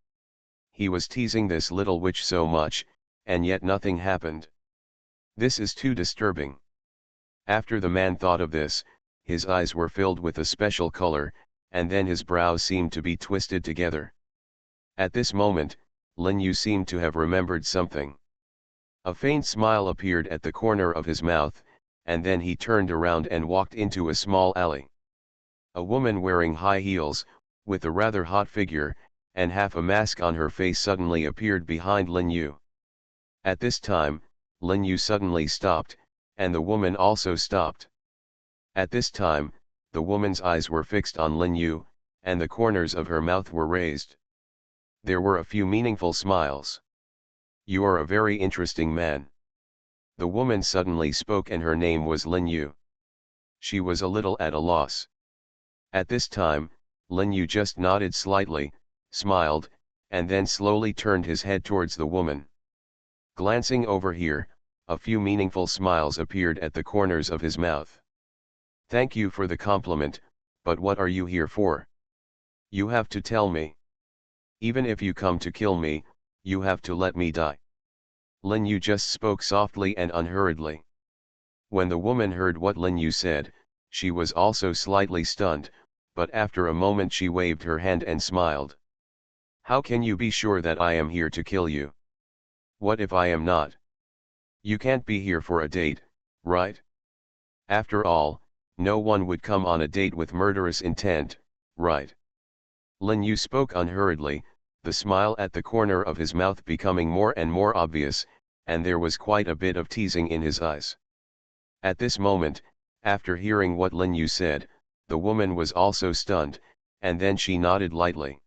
He was teasing this little witch so much, and yet nothing happened. This is too disturbing. After the man thought of this, his eyes were filled with a special color, and then his brows seemed to be twisted together. At this moment, Lin Yu seemed to have remembered something. A faint smile appeared at the corner of his mouth, and then he turned around and walked into a small alley. A woman wearing high heels, with a rather hot figure, and half a mask on her face suddenly appeared behind Lin Yu. At this time, Lin Yu suddenly stopped, and the woman also stopped. At this time, the woman's eyes were fixed on Lin Yu, and the corners of her mouth were raised. There were a few meaningful smiles. "You are a very interesting man." The woman suddenly spoke, and her name was Lin Yu. She was a little at a loss. At this time, Lin Yu just nodded slightly, smiled, and then slowly turned his head towards the woman. Glancing over here, a few meaningful smiles appeared at the corners of his mouth. "Thank you for the compliment, but what are you here for? You have to tell me. Even if you come to kill me, you have to let me die." Lin Yu just spoke softly and unhurriedly. When the woman heard what Lin Yu said, she was also slightly stunned, but after a moment she waved her hand and smiled. "How can you be sure that I am here to kill you? What if I am not? You can't be here for a date, right? After all, no one would come on a date with murderous intent, right?" Lin Yu spoke unhurriedly, the smile at the corner of his mouth becoming more and more obvious, and there was quite a bit of teasing in his eyes. At this moment, after hearing what Lin Yu said, the woman was also stunned, and then she nodded lightly.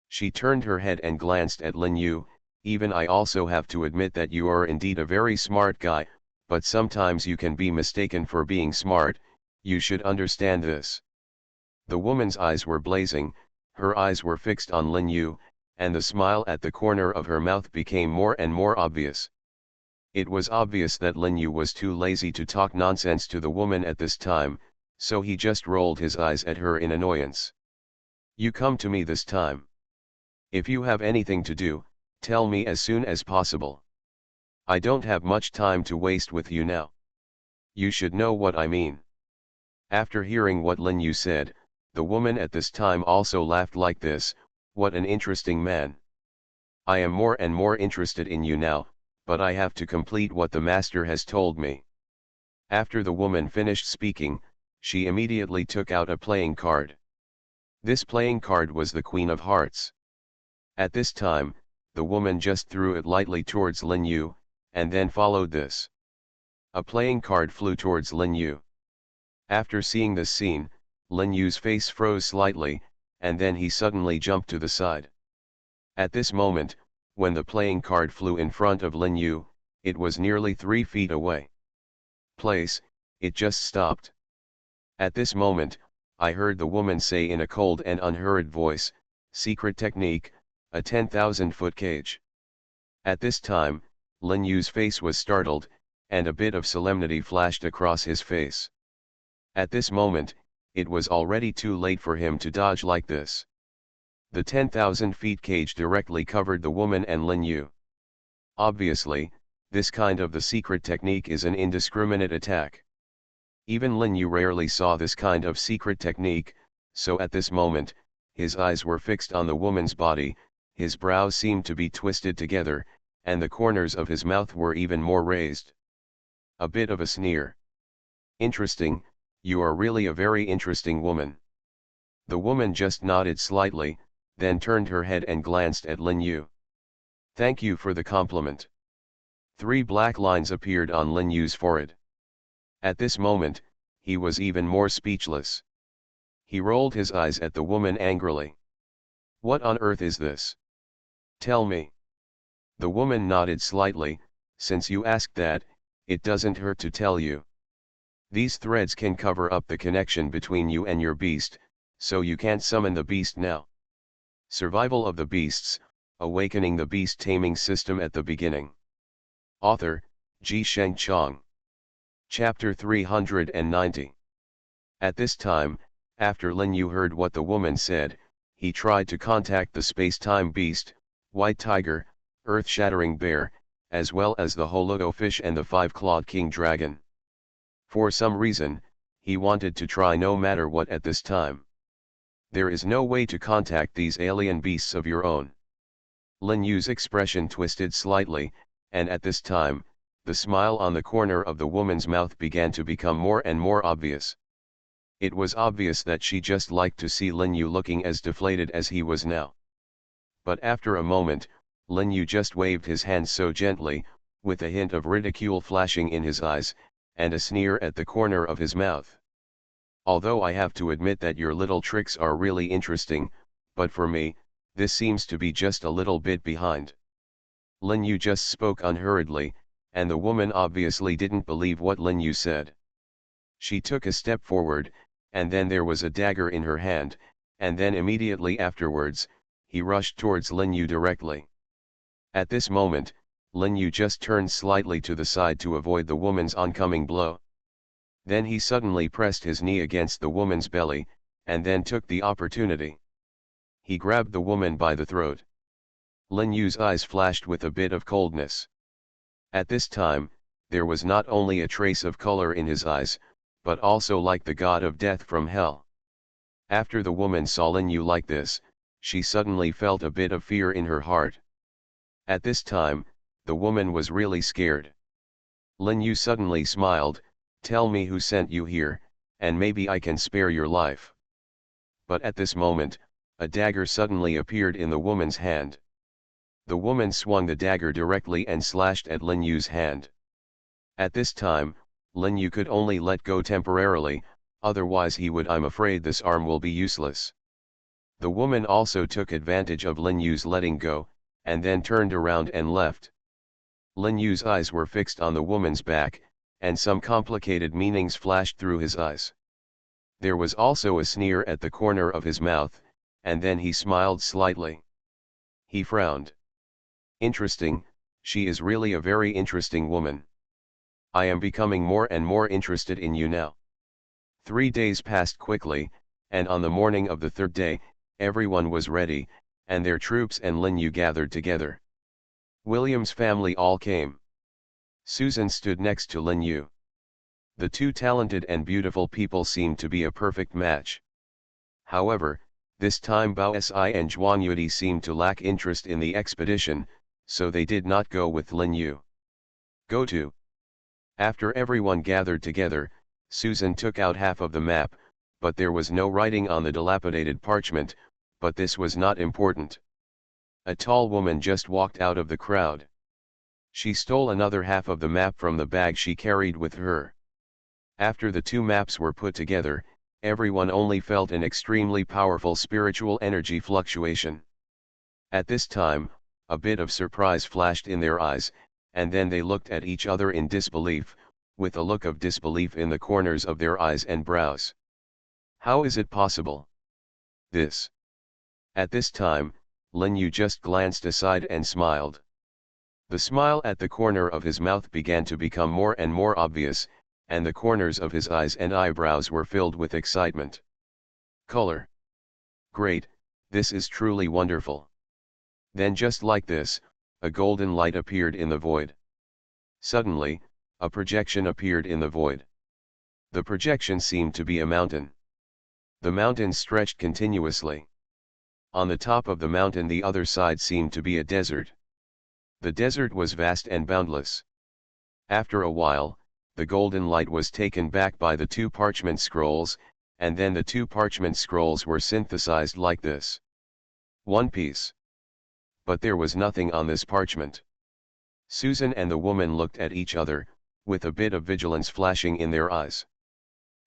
She turned her head and glanced at Lin Yu. "Even I also have to admit that you are indeed a very smart guy, but sometimes you can be mistaken for being smart, you should understand this." The woman's eyes were blazing, her eyes were fixed on Lin Yu, and the smile at the corner of her mouth became more and more obvious. It was obvious that Lin Yu was too lazy to talk nonsense to the woman at this time, so he just rolled his eyes at her in annoyance. "You come to me this time. If you have anything to do, tell me as soon as possible. I don't have much time to waste with you now. You should know what I mean." After hearing what Lin Yu said, the woman at this time also laughed like this. "What an interesting man. I am more and more interested in you now, but I have to complete what the master has told me." After the woman finished speaking, she immediately took out a playing card. This playing card was the Queen of Hearts. At this time, the woman just threw it lightly towards Lin Yu, and then followed this. A playing card flew towards Lin Yu. After seeing this scene, Lin Yu's face froze slightly, and then he suddenly jumped to the side. At this moment, when the playing card flew in front of Lin Yu, it was nearly 3 feet away. Place, it just stopped. At this moment, I heard the woman say in a cold and unhurried voice, "Secret technique, a 10,000-foot cage." At this time, Lin Yu's face was startled, and a bit of solemnity flashed across his face. At this moment, it was already too late for him to dodge like this. The 10,000 feet cage directly covered the woman and Lin Yu. Obviously, this kind of the secret technique is an indiscriminate attack. Even Lin Yu rarely saw this kind of secret technique, so at this moment, his eyes were fixed on the woman's body, his brows seemed to be twisted together, and the corners of his mouth were even more raised. A bit of a sneer. Interesting, you are really a very interesting woman. The woman just nodded slightly, then turned her head and glanced at Lin Yu. Thank you for the compliment. 3 black lines appeared on Lin Yu's forehead. At this moment, he was even more speechless. He rolled his eyes at the woman angrily. What on earth is this? Tell me. The woman nodded slightly. Since you asked that, it doesn't hurt to tell you. These threads can cover up the connection between you and your beast, so you can't summon the beast now. Survival of the Beasts, Awakening the Beast Taming System at the Beginning. Author, Ji Sheng Chong. Chapter 390. At this time, after Lin Yu heard what the woman said, he tried to contact the space-time beast, White Tiger, Earth-shattering bear, as well as the Holodo fish and the 5-clawed king dragon. For some reason, he wanted to try no matter what at this time. There is no way to contact these alien beasts of your own. Lin Yu's expression twisted slightly, and at this time, the smile on the corner of the woman's mouth began to become more and more obvious. It was obvious that she just liked to see Lin Yu looking as deflated as he was now. But after a moment, Lin Yu just waved his hand so gently, with a hint of ridicule flashing in his eyes, and a sneer at the corner of his mouth. Although I have to admit that your little tricks are really interesting, but for me, this seems to be just a little bit behind. Lin Yu just spoke unhurriedly, and the woman obviously didn't believe what Lin Yu said. She took a step forward, and then there was a dagger in her hand, and then immediately afterwards, he rushed towards Lin Yu directly. At this moment, Lin Yu just turned slightly to the side to avoid the woman's oncoming blow. Then he suddenly pressed his knee against the woman's belly, and then took the opportunity. He grabbed the woman by the throat. Lin Yu's eyes flashed with a bit of coldness. At this time, there was not only a trace of color in his eyes, but also like the god of death from hell. After the woman saw Lin Yu like this, she suddenly felt a bit of fear in her heart. At this time, the woman was really scared. Lin Yu suddenly smiled, "Tell me who sent you here, and maybe I can spare your life." But at this moment, a dagger suddenly appeared in the woman's hand. The woman swung the dagger directly and slashed at Lin Yu's hand. At this time, Lin Yu could only let go temporarily, otherwise I'm afraid this arm will be useless. The woman also took advantage of Lin Yu's letting go, and then turned around and left. Lin Yu's eyes were fixed on the woman's back, and some complicated meanings flashed through his eyes. There was also a sneer at the corner of his mouth, and then he smiled slightly. He frowned. Interesting, she is really a very interesting woman. I am becoming more and more interested in you now. 3 days passed quickly, and on the morning of the 3rd day, everyone was ready, and their troops and Lin Yu gathered together. William's family all came. Susan stood next to Lin Yu. The two talented and beautiful people seemed to be a perfect match. However, this time Bao Si and Zhuang Yudi seemed to lack interest in the expedition, so they did not go with Lin Yu. Go to. After everyone gathered together, Susan took out half of the map, but there was no writing on the dilapidated parchment, but this was not important. A tall woman just walked out of the crowd. She stole another half of the map from the bag she carried with her. After the 2 maps were put together, everyone only felt an extremely powerful spiritual energy fluctuation. At this time, a bit of surprise flashed in their eyes, and then they looked at each other in disbelief, with a look of disbelief in the corners of their eyes and brows. How is it possible? This. At this time, Lin Yu just glanced aside and smiled. The smile at the corner of his mouth began to become more and more obvious, and the corners of his eyes and eyebrows were filled with excitement. Color. Great, this is truly wonderful. Then just like this, a golden light appeared in the void. Suddenly, a projection appeared in the void. The projection seemed to be a mountain. The mountain stretched continuously. On the top of the mountain the other side seemed to be a desert. The desert was vast and boundless. After a while, the golden light was taken back by the two parchment scrolls, and then the two parchment scrolls were synthesized like this. One piece. But there was nothing on this parchment. Susan and the woman looked at each other, with a bit of vigilance flashing in their eyes.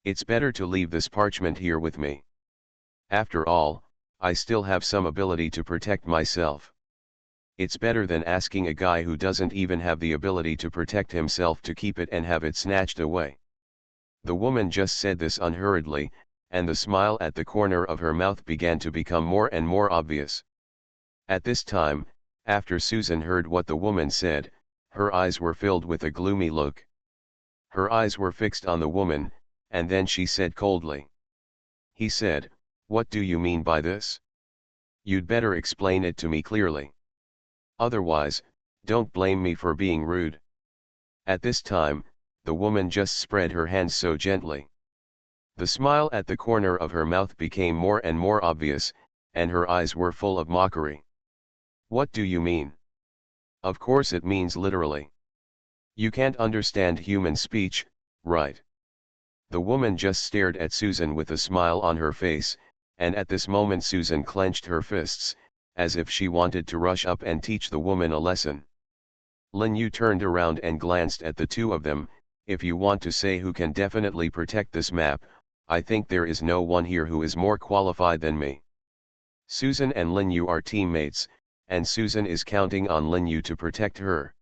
It's better to leave this parchment here with me. After all, I still have some ability to protect myself. It's better than asking a guy who doesn't even have the ability to protect himself to keep it and have it snatched away. The woman just said this unhurriedly, and the smile at the corner of her mouth began to become more and more obvious. At this time, after Susan heard what the woman said, her eyes were filled with a gloomy look. Her eyes were fixed on the woman, and then she said coldly. He said, "What do you mean by this? You'd better explain it to me clearly. Otherwise, don't blame me for being rude." At this time, the woman just spread her hands so gently. The smile at the corner of her mouth became more and more obvious, and her eyes were full of mockery. "What do you mean? Of course it means literally. You can't understand human speech, right?" The woman just stared at Susan with a smile on her face, and at this moment Susan clenched her fists, as if she wanted to rush up and teach the woman a lesson. Lin Yu turned around and glanced at the two of them. "If you want to say who can definitely protect this map, I think there is no one here who is more qualified than me. Susan and Lin Yu are teammates, and Susan is counting on Lin Yu to protect her.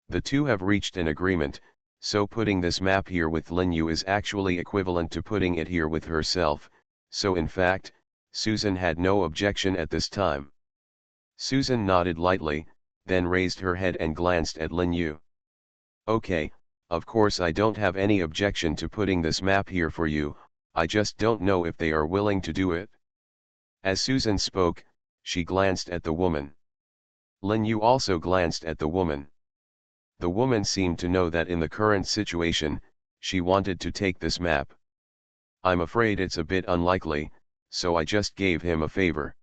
The two have reached an agreement, so putting this map here with Lin Yu is actually equivalent to putting it here with herself, so in fact, Susan had no objection at this time." Susan nodded lightly, then raised her head and glanced at Lin Yu. "Okay, of course I don't have any objection to putting this map here for you, I just don't know if they are willing to do it." As Susan spoke, she glanced at the woman. Lin Yu also glanced at the woman. The woman seemed to know that in the current situation, she wanted to take this map. "I'm afraid it's a bit unlikely, so I just gave him a favor."